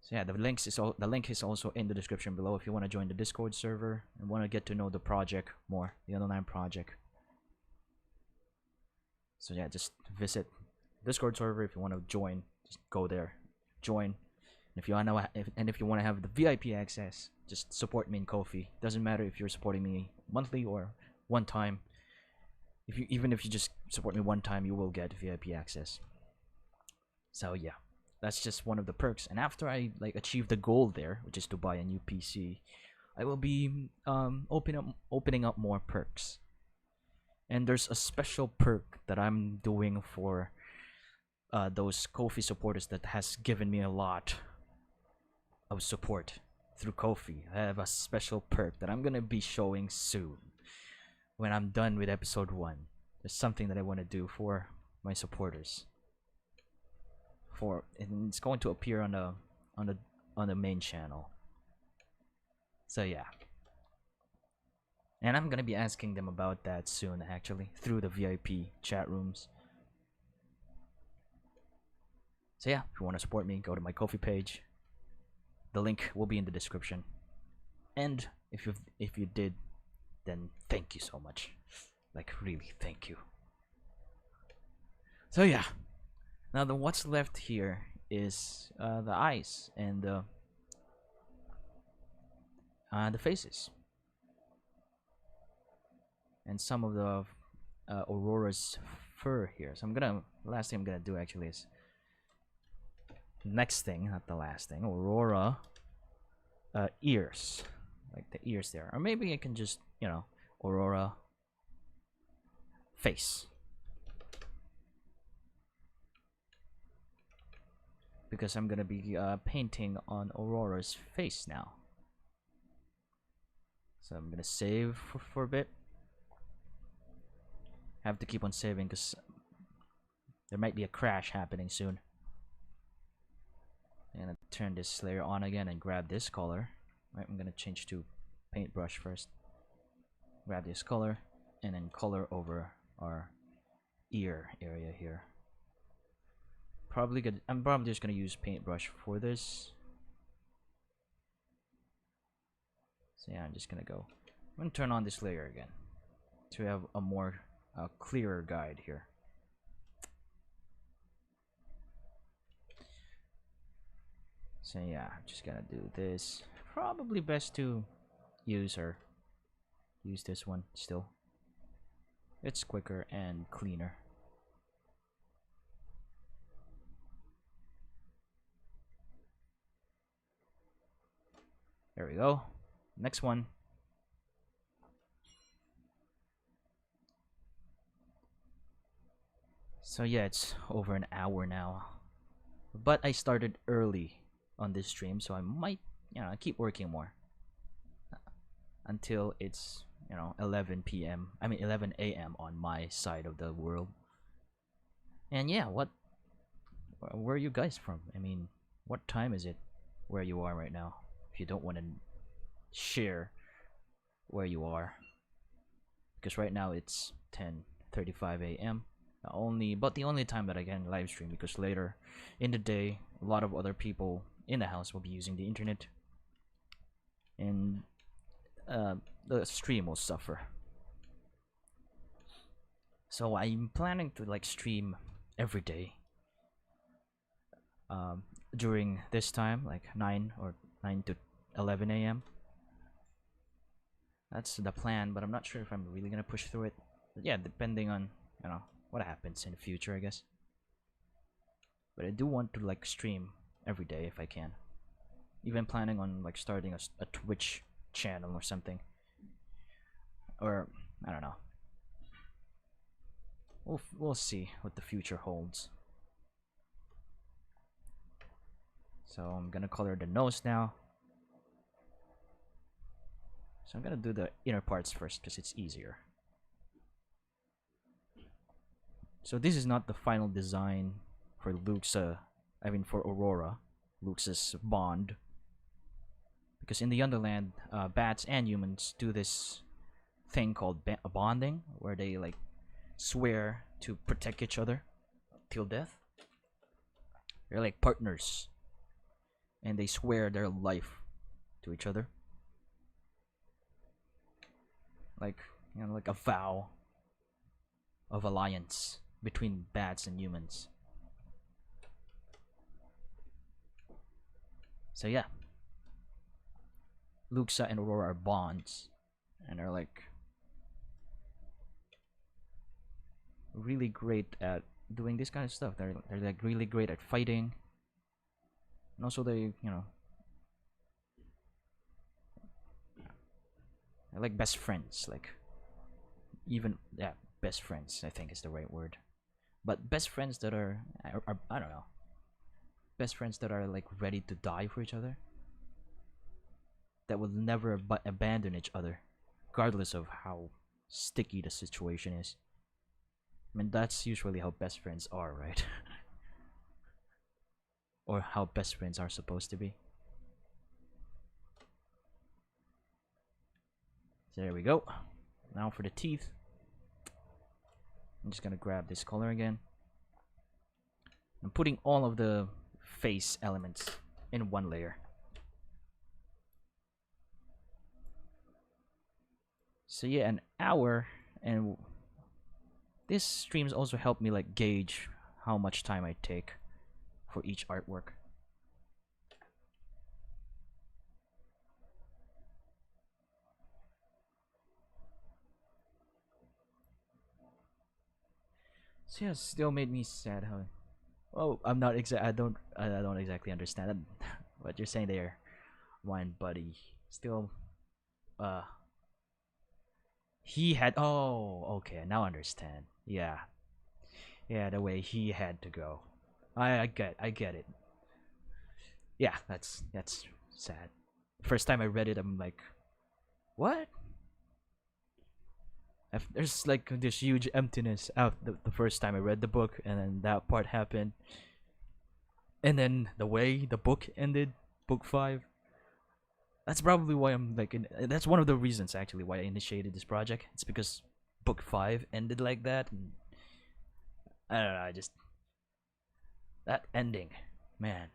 So yeah, the link is also in the description below if you want to join the Discord server and want to get to know the project more, the Underland project. So yeah, just visit Discord server if you want to join. Just go there, join. And if you want to have the VIP access, just support me in Ko-fi. Doesn't matter if you're supporting me monthly or one time. Even if you just support me one time, you will get VIP access. So yeah, that's just one of the perks. And after I achieve the goal there, which is to buy a new PC, I will be opening up more perks. And there's a special perk that I'm doing for those Ko-fi supporters that has given me a lot of support through Ko-fi. I have a special perk that I'm gonna be showing soon when I'm done with episode 1. There's something that I want to do for my supporters. And it's going to appear on the main channel. So yeah. And I'm gonna be asking them about that soon, actually, through the VIP chat rooms. So yeah, if you want to support me, go to my Ko-fi page. The link will be in the description. And if you did, then thank you so much. Like, really, thank you. So yeah, now what's left here is the eyes and the faces. And some of the Aurora's fur here. So the last thing I'm gonna do actually is next thing, not the last thing. Aurora ears, like the ears there, or maybe I can just, you know, Aurora face, because I'm gonna be painting on Aurora's face now. So I'm gonna save for a bit. Have to keep on saving because there might be a crash happening soon. I'm gonna turn this layer on again and grab this color. Right, I'm gonna change to paintbrush first. Grab this color and then color over our ear area here. I'm probably just gonna use paintbrush for this. So yeah, I'm just gonna go. I'm gonna turn on this layer again to have a more clearer guide here. So yeah, I'm just gonna do this. Probably best to use this one still. It's quicker and cleaner. There we go. Next one. So yeah, it's over an hour now. But I started early on this stream, so I might, you know, keep working more until it's, you know, 11 p.m. I mean 11 a.m. on my side of the world. And yeah, where are you guys from? I mean, what time is it where you are right now? If you don't want to share where you are, because right now it's 10:35 a.m. But the only time that I can live stream, because later in the day a lot of other people in the house will be using the internet, and the stream will suffer. So I'm planning to like stream every day during this time, like 9 to 11 a.m. That's the plan, but I'm not sure if I'm really gonna push through it. But yeah, depending on, you know, what happens in the future, I guess. But I do want to like stream every day if I can. Even planning on like starting a Twitch channel or something. Or I don't know. We'll see what the future holds. So I'm gonna color the nose now. So I'm gonna do the inner parts first because it's easier. So this is not the final design for for Aurora, Luke's bond. Because in the Underland, bats and humans do this thing called bonding, where they like swear to protect each other till death. They're like partners, and they swear their life to each other, like, you know, like a vow of alliance between bats and humans. So yeah, Luxa and Aurora are bonds, and are like really great at doing this kind of stuff. They're like really great at fighting, and also they're like best friends. Like, even, yeah, best friends I think is the right word. But best friends that are I don't know. Best friends that are like ready to die for each other. That will never abandon each other, regardless of how sticky the situation is. I mean, that's usually how best friends are, right? Or how best friends are supposed to be. So there we go. Now for the teeth. I'm just gonna grab this color again. I'm putting all of the face elements in one layer. So yeah, an hour, and this streams also help me like gauge how much time I take for each artwork. So yeah, still made me sad how. Oh, I'm not exact. I don't exactly understand what you're saying there, wine buddy. Still, uh, he had. Oh, okay. Now I understand. Yeah, yeah. The way he had to go. I get it. Yeah, that's sad. First time I read it, I'm like, what? There's like this huge emptiness out the first time I read the book, and then that part happened, and then the way the book ended, book 5. That's probably why I'm like, that's one of the reasons actually why I initiated this project. It's because book 5 ended like that, and I don't know. I just, that ending, man.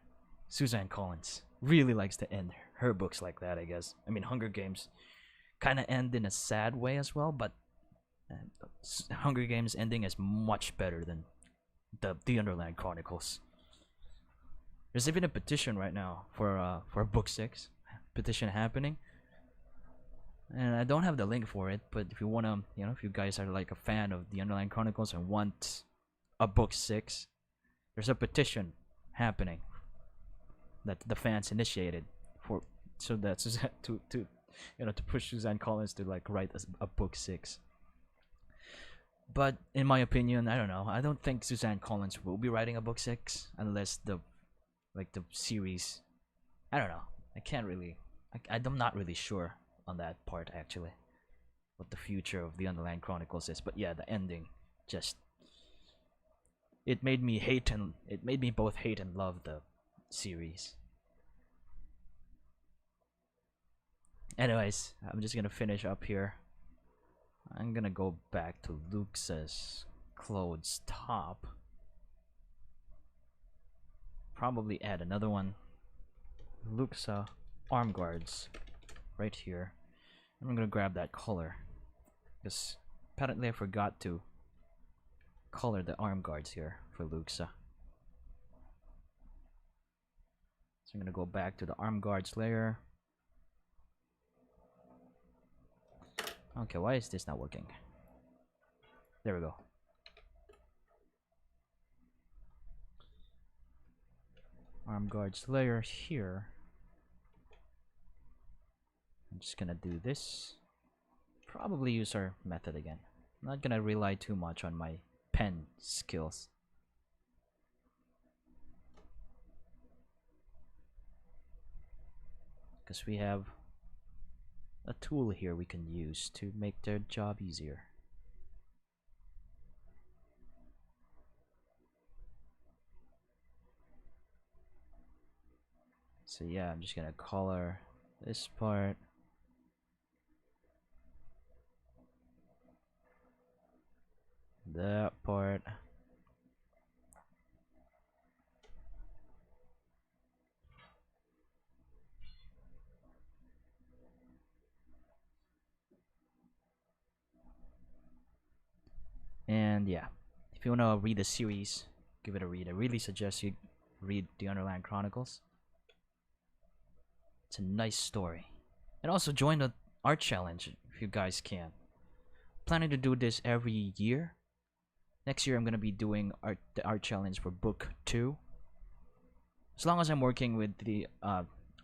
Suzanne Collins really likes to end her books like that, I guess. I mean, Hunger Games kind of end in a sad way as well, but Hunger Games ending is much better than the Underland Chronicles. There's even a petition right now for book 6 petition happening, and I don't have the link for it. But if you wanna, if you guys are like a fan of the Underland Chronicles and want a book 6, there's a petition happening that the fans initiated for, so that Suzanne to push Suzanne Collins to like write a book 6. But in my opinion, I don't know. I don't think Suzanne Collins will be writing a book 6 unless the series. I don't know. I can't really. I'm not really sure on that part actually. What the future of the Underland Chronicles is, but yeah, the ending just it made me both hate and love the series. Anyways, I'm just gonna finish up here. I'm gonna go back to Lux's clothes top. Probably add another one. Luxa arm guards right here. I'm gonna grab that color because apparently I forgot to color the arm guards here for Luxa. So I'm gonna go back to the arm guards layer. Okay, why is this not working? There we go. Arm guards layer here. I'm just gonna do this. Probably use our method again. I'm not gonna rely too much on my pen skills. Because we have a tool here we can use to make their job easier. So yeah, I'm just gonna color this part. That part. And yeah, if you wanna read the series, give it a read. I really suggest you read the Underland Chronicles. It's a nice story. And also join the art challenge if you guys can. Planning to do this every year. Next year I'm gonna be doing the art challenge for book 2. As long as I'm working with the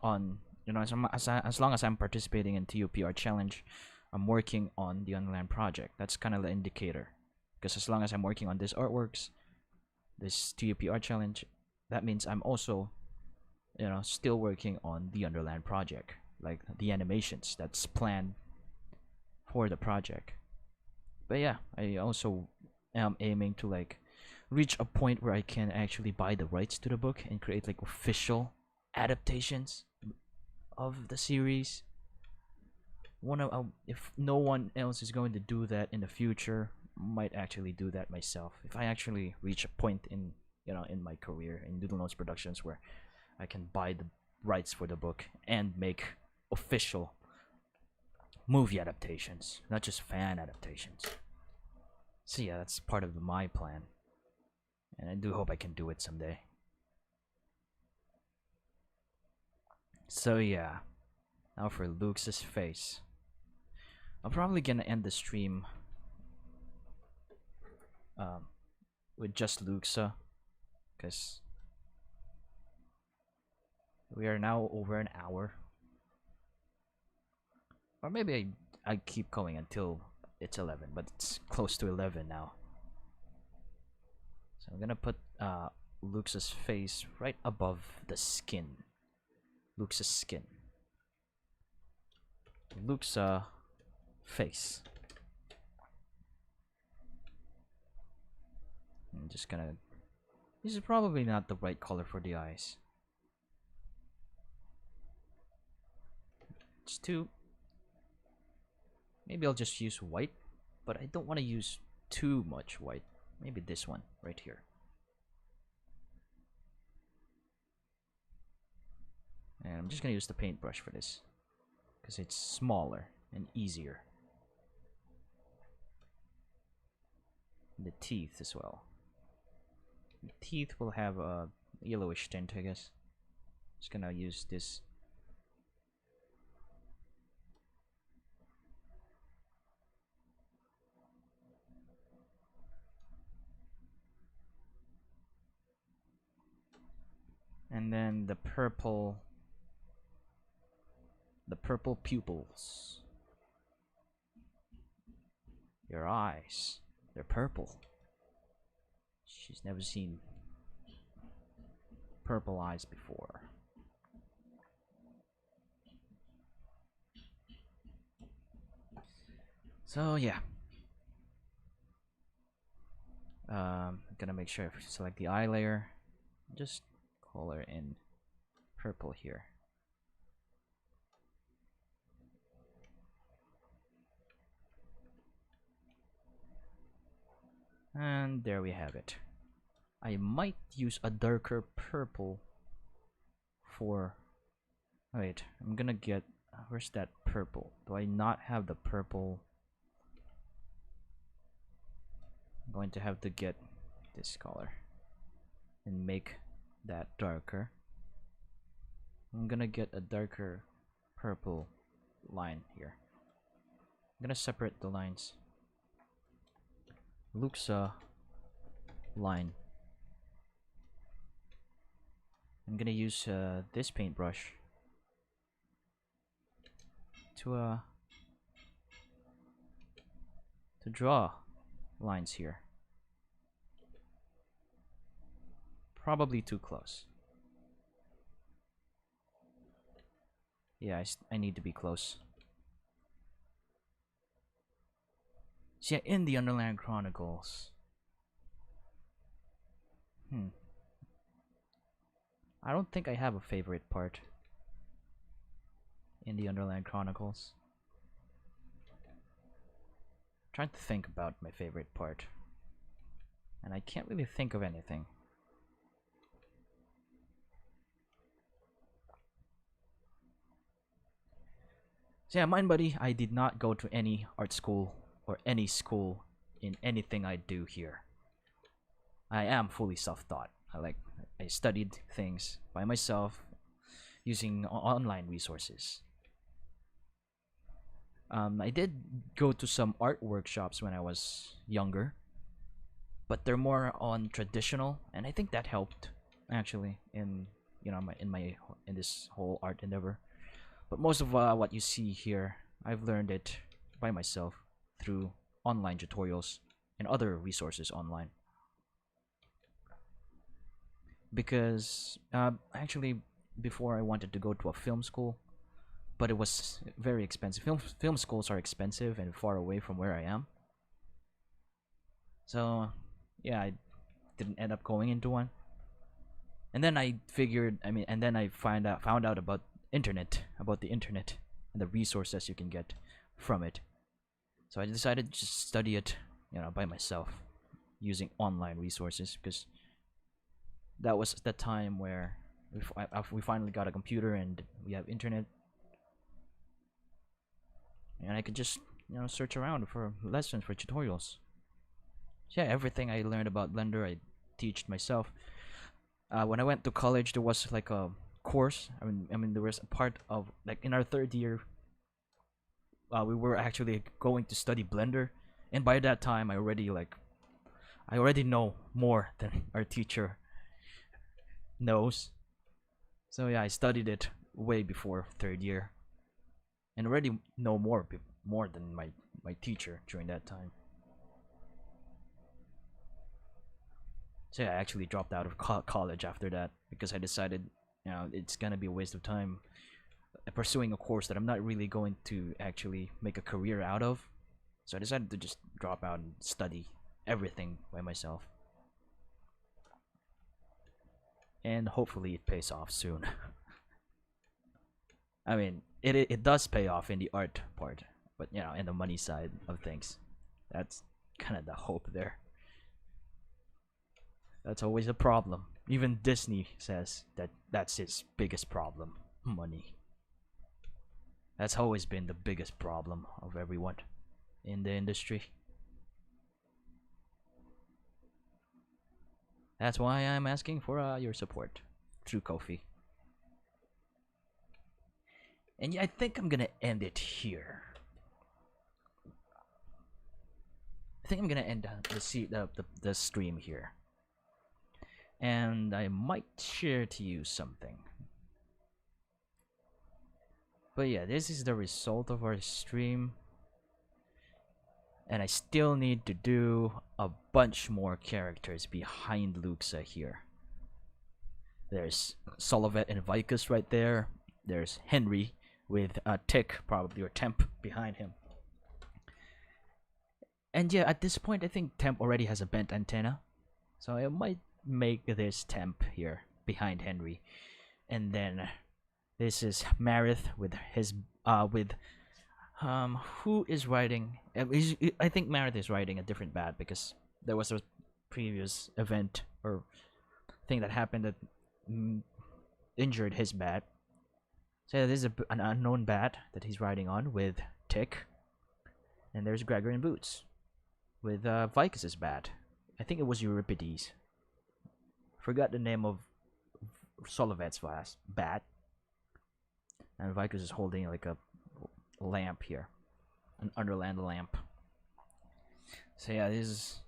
on as long as I'm participating in TUP art challenge, I'm working on the Underland project. That's kind of the indicator. Because as long as I'm working on this artworks, this TUP art challenge, that means I'm also still working on the Underland project, like the animations that's planned for the project. But yeah, I also am aiming to like reach a point where I can actually buy the rights to the book and create like official adaptations of the series. If no one else is going to do that in the future, might actually do that myself. If I actually reach a point in in my career in Doodle Notes Productions where I can buy the rights for the book and make official movie adaptations, not just fan adaptations. So yeah, that's part of my plan, and I do hope I can do it someday. So yeah, now for Lux's face. I'm probably gonna end the stream with just Luxa, because we are now over an hour. Or maybe I keep going until it's 11, but it's close to 11 now. So I'm gonna put Lux's face right above the skin. Lux's skin. Luxa face. I'm just gonna... This is probably not the right color for the eyes. It's too... Maybe I'll just use white, but I don't want to use too much white. Maybe this one right here. And I'm just gonna use the paintbrush for this, because it's smaller and easier. The teeth as well. The teeth will have a yellowish tint, I guess. Just gonna use this. And then the purple pupils. Your eyes, they're purple. She's never seen purple eyes before. So yeah. Gonna make sure I select the eye layer, just color in purple here. And there we have it. I might use a darker purple for... Wait, I'm gonna get... Where's that purple? Do I not have the purple? I'm going to have to get this color and make that darker. I'm gonna get a darker purple line here. I'm gonna separate the lines. Luxa line. I'm gonna use this paintbrush to draw lines here. Probably too close. Yeah, I need to be close. So yeah, in the Underland Chronicles. I don't think I have a favorite part in the Underland Chronicles. I'm trying to think about my favorite part, and I can't really think of anything. So yeah, mind buddy, I did not go to any art school or any school in anything I do here. I am fully self-taught. I studied things by myself using online resources. I did go to some art workshops when I was younger, but they're more on traditional, and I think that helped actually in in this whole art endeavor. But most of what you see here, I've learned it by myself through online tutorials and other resources online. Because actually, before I wanted to go to a film school, but it was very expensive. Film schools are expensive and far away from where I am. So yeah, I didn't end up going into one. And then I figured, and then I found out about the internet and the resources you can get from it. So I decided to just study it, by myself, using online resources, because that was the time where we finally got a computer and we have internet, and I could just search around for lessons, for tutorials. So yeah, everything I learned about Blender I taught myself. When I went to college, there was like a course. There was a part of, like, in our third year, we were actually going to study Blender, and by that time I already know more than our teacher knows. So yeah, I studied it way before third year, and already know more than my teacher during that time. So yeah, I actually dropped out of college after that, because I decided, it's gonna be a waste of time pursuing a course that I'm not really going to actually make a career out of. So I decided to just drop out and study everything by myself. And hopefully it pays off soon. It does pay off in the art part, but in the money side of things, that's kind of the hope there. That's always a problem. Even Disney says that's its biggest problem: money. That's always been the biggest problem of everyone in the industry. That's why I'm asking for your support through KoFi. And yeah, I think I'm gonna end it here. I think I'm gonna end the stream here. And I might share to you something. But yeah, this is the result of our stream. And I still need to do a bunch more characters behind Luxa here. There's Solovet and Vicus right there. There's Henry with a tick, probably, or Temp behind him. And yeah, at this point, I think Temp already has a bent antenna. So I might make this temp here behind Henry, and then this is Marith with his who is writing? I think Marith is writing a different bat because there was a previous event or thing that happened that injured his bat. So yeah, this is an unknown bat that he's riding on with Tick, and there's Gregor in Boots with Vicus's bat. I think it was Euripides. Forgot the name of Solovet's bat. And Vicus is holding like a lamp here, an Underland lamp. So yeah, this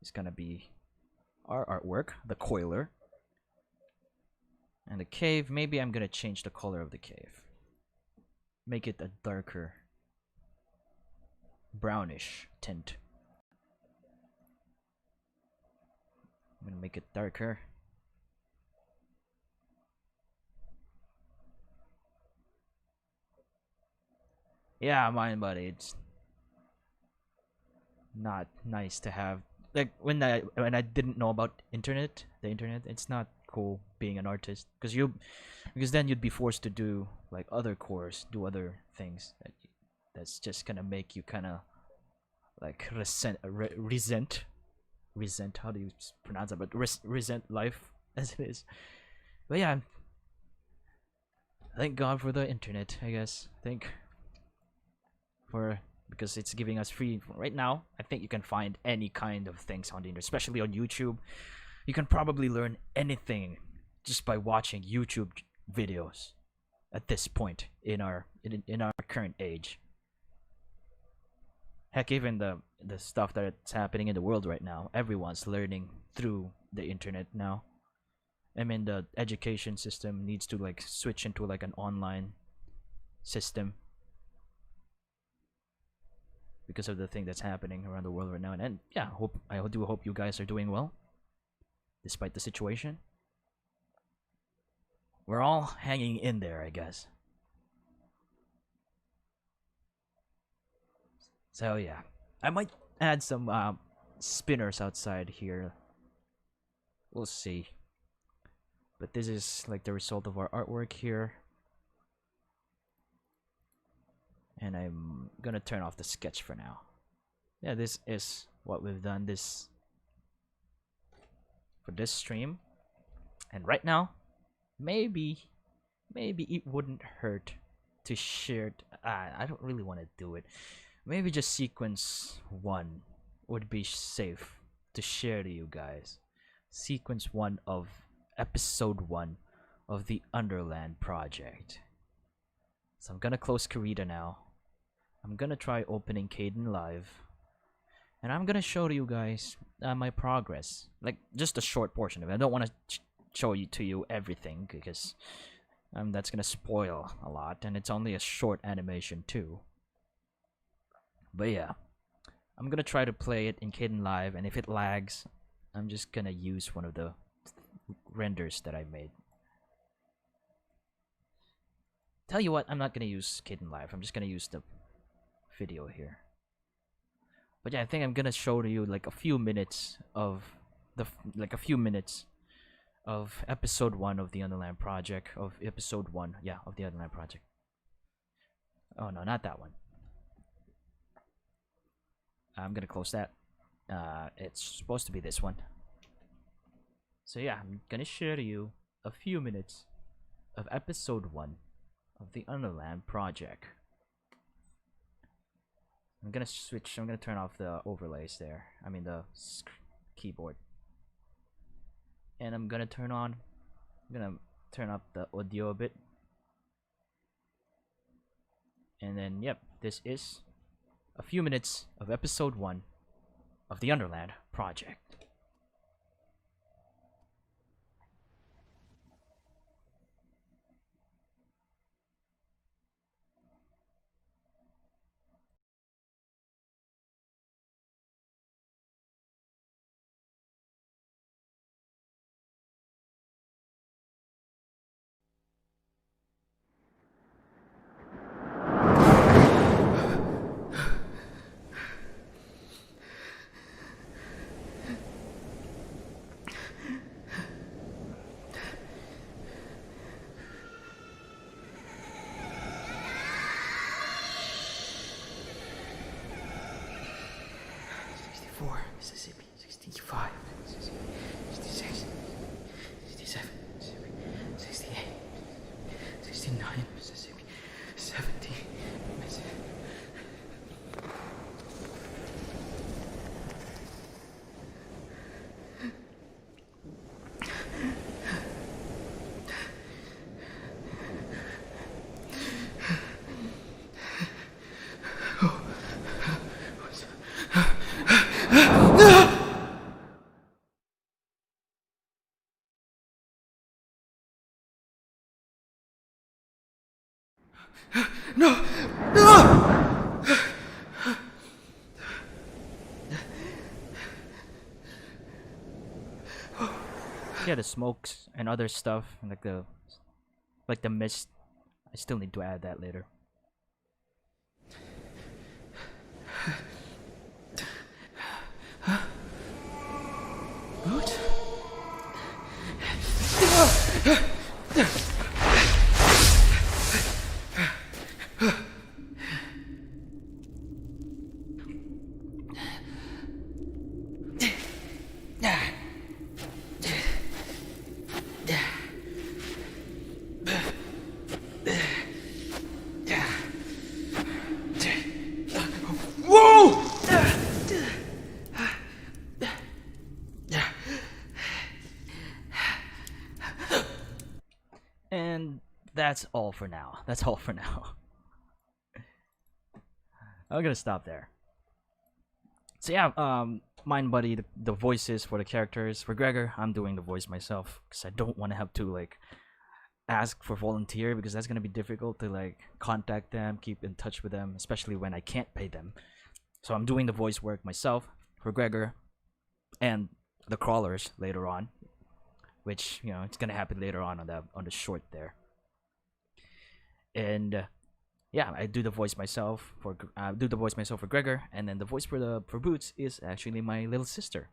is gonna be our artwork, the Coiler. And the cave, maybe I'm gonna change the color of the cave. Make it a darker brownish tint. I'm gonna make it darker. Yeah, mine, buddy. It's not nice to have, like, when I didn't know about the internet. It's not cool being an artist because then you'd be forced to do like other course, do other things that's just gonna make you kind of like resent. How do you pronounce it? But resent life as it is. But yeah, thank God for the internet, I guess. Because it's giving us free right now. I think you can find any kind of things on the internet, especially on YouTube. You can probably learn anything just by watching YouTube videos at this point in our current age. Heck, even the stuff that's happening in the world right now, everyone's learning through the internet now. I mean, the education system needs to like switch into like an online system because of the thing that's happening around the world right now. And yeah, I do hope you guys are doing well despite the situation. We're all hanging in there, I guess. So yeah, I might add some spinners outside here. We'll see. But this is like the result of our artwork here. And I'm gonna turn off the sketch for now. Yeah, this is what we've done for this stream. And right now, maybe it wouldn't hurt to share it. I don't really want to do it. Maybe just sequence 1 would be safe to share to you guys. Sequence 1 of episode 1 of the Underland project. So I'm gonna close KRITA now. I'm gonna try opening Kden Live, and I'm gonna show you guys my progress, like just a short portion of it. I don't want to show to you everything because that's gonna spoil a lot, and it's only a short animation too. But yeah, I'm gonna try to play it in Kden Live, and if it lags, I'm just gonna use one of the renders that I made. Tell you what, I'm not gonna use Kden Live. I'm just gonna use the video here. But yeah, I think I'm gonna show to you like a few minutes of episode 1 of the Underland project. Of episode 1, yeah, of the Underland project. Oh no, not that one. I'm gonna close that. It's supposed to be this one. So yeah, I'm gonna share to you a few minutes of episode 1 of the Underland project. I'm gonna turn off the overlays there. I mean the keyboard. And I'm gonna turn up the audio a bit. And then, yep, this is a few minutes of episode 1 of the Underland project. Mississippi. 65, 66, 67, 68, 69, Mississippi. 70, Mississippi. No! No! Yeah, the smokes and other stuff, and like the mist. I still need to add that later. What? And that's all for now. That's all for now. I'm gonna stop there. So yeah, Mind Buddy, the voices for the characters. For Gregor, I'm doing the voice myself because I don't want to have to like ask for volunteer, because that's gonna be difficult to like contact them, keep in touch with them, especially when I can't pay them. So I'm doing the voice work myself for Gregor and the crawlers later on, which it's gonna happen later on the short there. And yeah, I do the voice myself for Gregor, and then the voice for Boots is actually my little sister.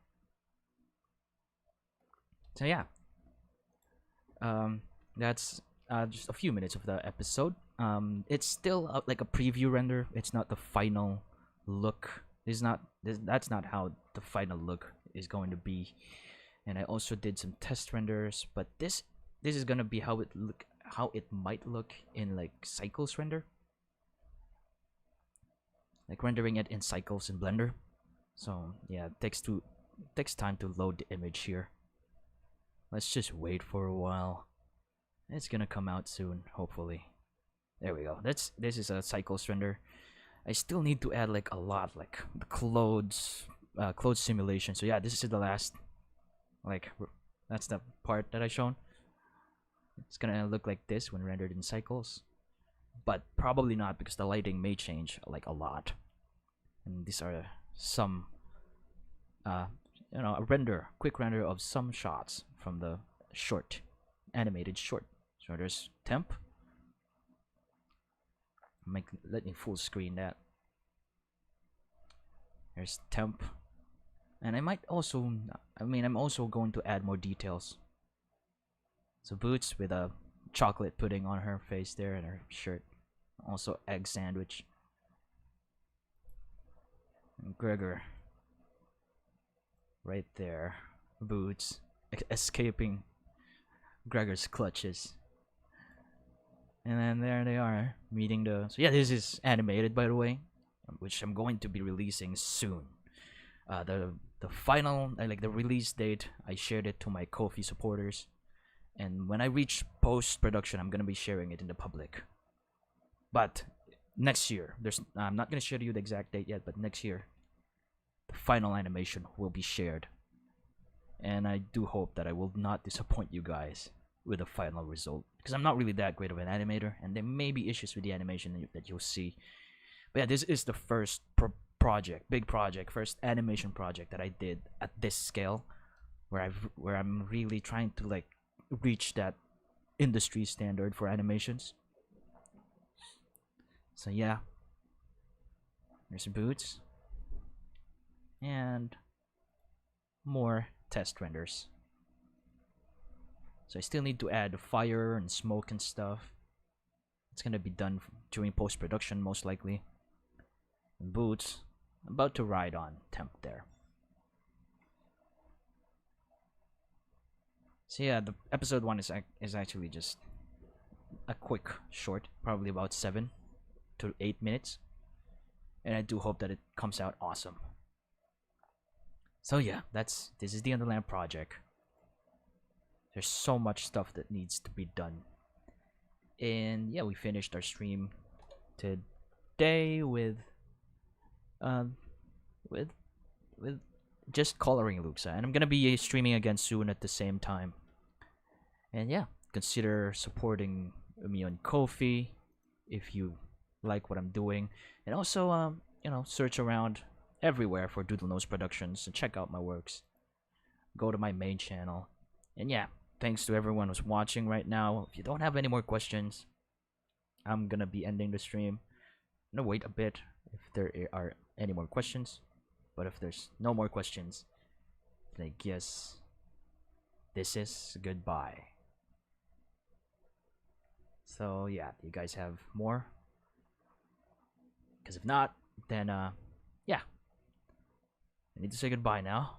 So yeah, that's just a few minutes of the episode. It's still like a preview render. It's not the final look. That's not how the final look is going to be. And I also did some test renders, but this is gonna be how it might look in like cycles render, like rendering it in cycles in Blender. So yeah, it takes time to load the image here. Let's just wait for a while. It's gonna come out soon, hopefully. There we go. This is a cycles render. I still need to add like a lot, like the clothes simulation. So yeah, this is the last, like that's the part that I shown. It's gonna look like this when rendered in cycles, but probably not, because the lighting may change like a lot. And these are some a quick render of some shots from the animated short. So there's temp. Let me full screen that. There's temp, and I'm also going to add more details. So Boots with a chocolate pudding on her face there and her shirt, also egg sandwich. And Gregor right there, Boots escaping Gregor's clutches. And then there they are, meeting so yeah, this is animated, by the way, which I'm going to be releasing soon. The final, the release date, I shared it to my KoFi supporters, and when I reach post-production, I'm gonna be sharing it in the public. But next year, I'm not gonna share you the exact date yet, but next year, the final animation will be shared. And I do hope that I will not disappoint you guys with the final result, because I'm not really that great of an animator, and there may be issues with the animation that you'll see. But yeah, this is the first big project, first animation project that I did at this scale, where I'm really trying to like reach that industry standard for animations. So yeah, there's Boots and more test renders. So I still need to add fire and smoke and stuff. It's gonna be done during post-production, most likely. And Boots, about to ride on temp there. So yeah, the episode 1 is actually just a quick short, probably about 7 to 8 minutes, and I do hope that it comes out awesome. So yeah, this is the Underland project. There's so much stuff that needs to be done, and yeah, we finished our stream today with with just coloring loops, and I'm gonna be streaming again soon at the same time. And yeah, consider supporting me on KoFi if you like what I'm doing, and also search around everywhere for Doodle Nose Productions and check out my works. Go to my main channel, and yeah, thanks to everyone who's watching right now. If you don't have any more questions, I'm gonna be ending the stream. I'm gonna wait a bit if there are any more questions, but if there's no more questions, then I guess this is goodbye. So yeah, do you guys have more? Because if not, then yeah, I need to say goodbye now.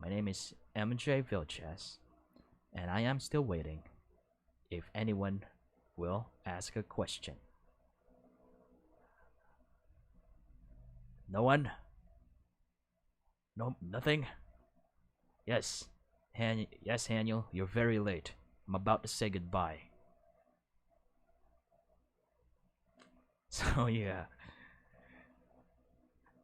My name is MJ Vilches, and I am still waiting if anyone will ask a question. No one? No, nothing? Yes. Yes, Haniel, you're very late. I'm about to say goodbye. So yeah.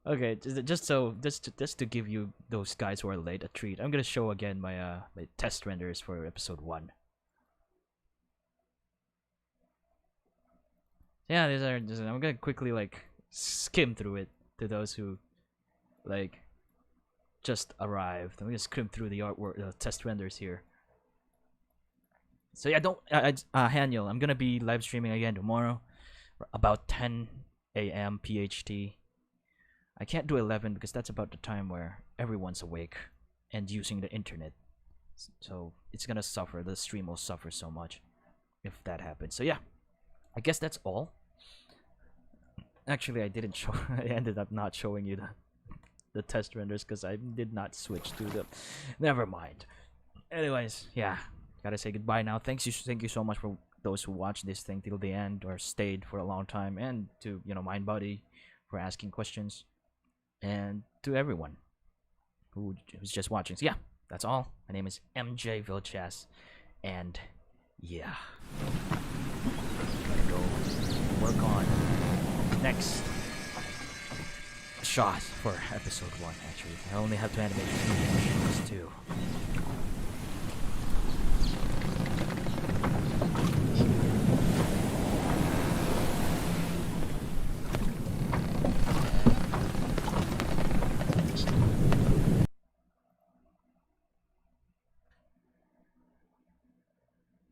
Okay, just to give you those guys who are late a treat, I'm gonna show again my my test renders for episode 1. Yeah, I'm gonna quickly like skim through it to those who like just arrived. I'm gonna skim through the artwork, test renders here. So yeah, Haniel, I'm gonna be live streaming again tomorrow, about 10 a.m. PHT. I can't do 11 because that's about the time where everyone's awake and using the internet. So it's gonna suffer. The stream will suffer so much if that happens. So yeah, I guess that's all. Actually, I didn't show. I ended up not showing you the test renders because I did not switch to the. Never mind. Anyways, yeah, gotta say goodbye now. Thank you so much for those who watched this thing till the end or stayed for a long time, and to MindBody for asking questions, and to everyone who's just watching. So yeah, that's all. My name is MJ Vilches, and yeah, gotta go work on next shot for episode 1. Actually, I only have to animate 2 more shots too.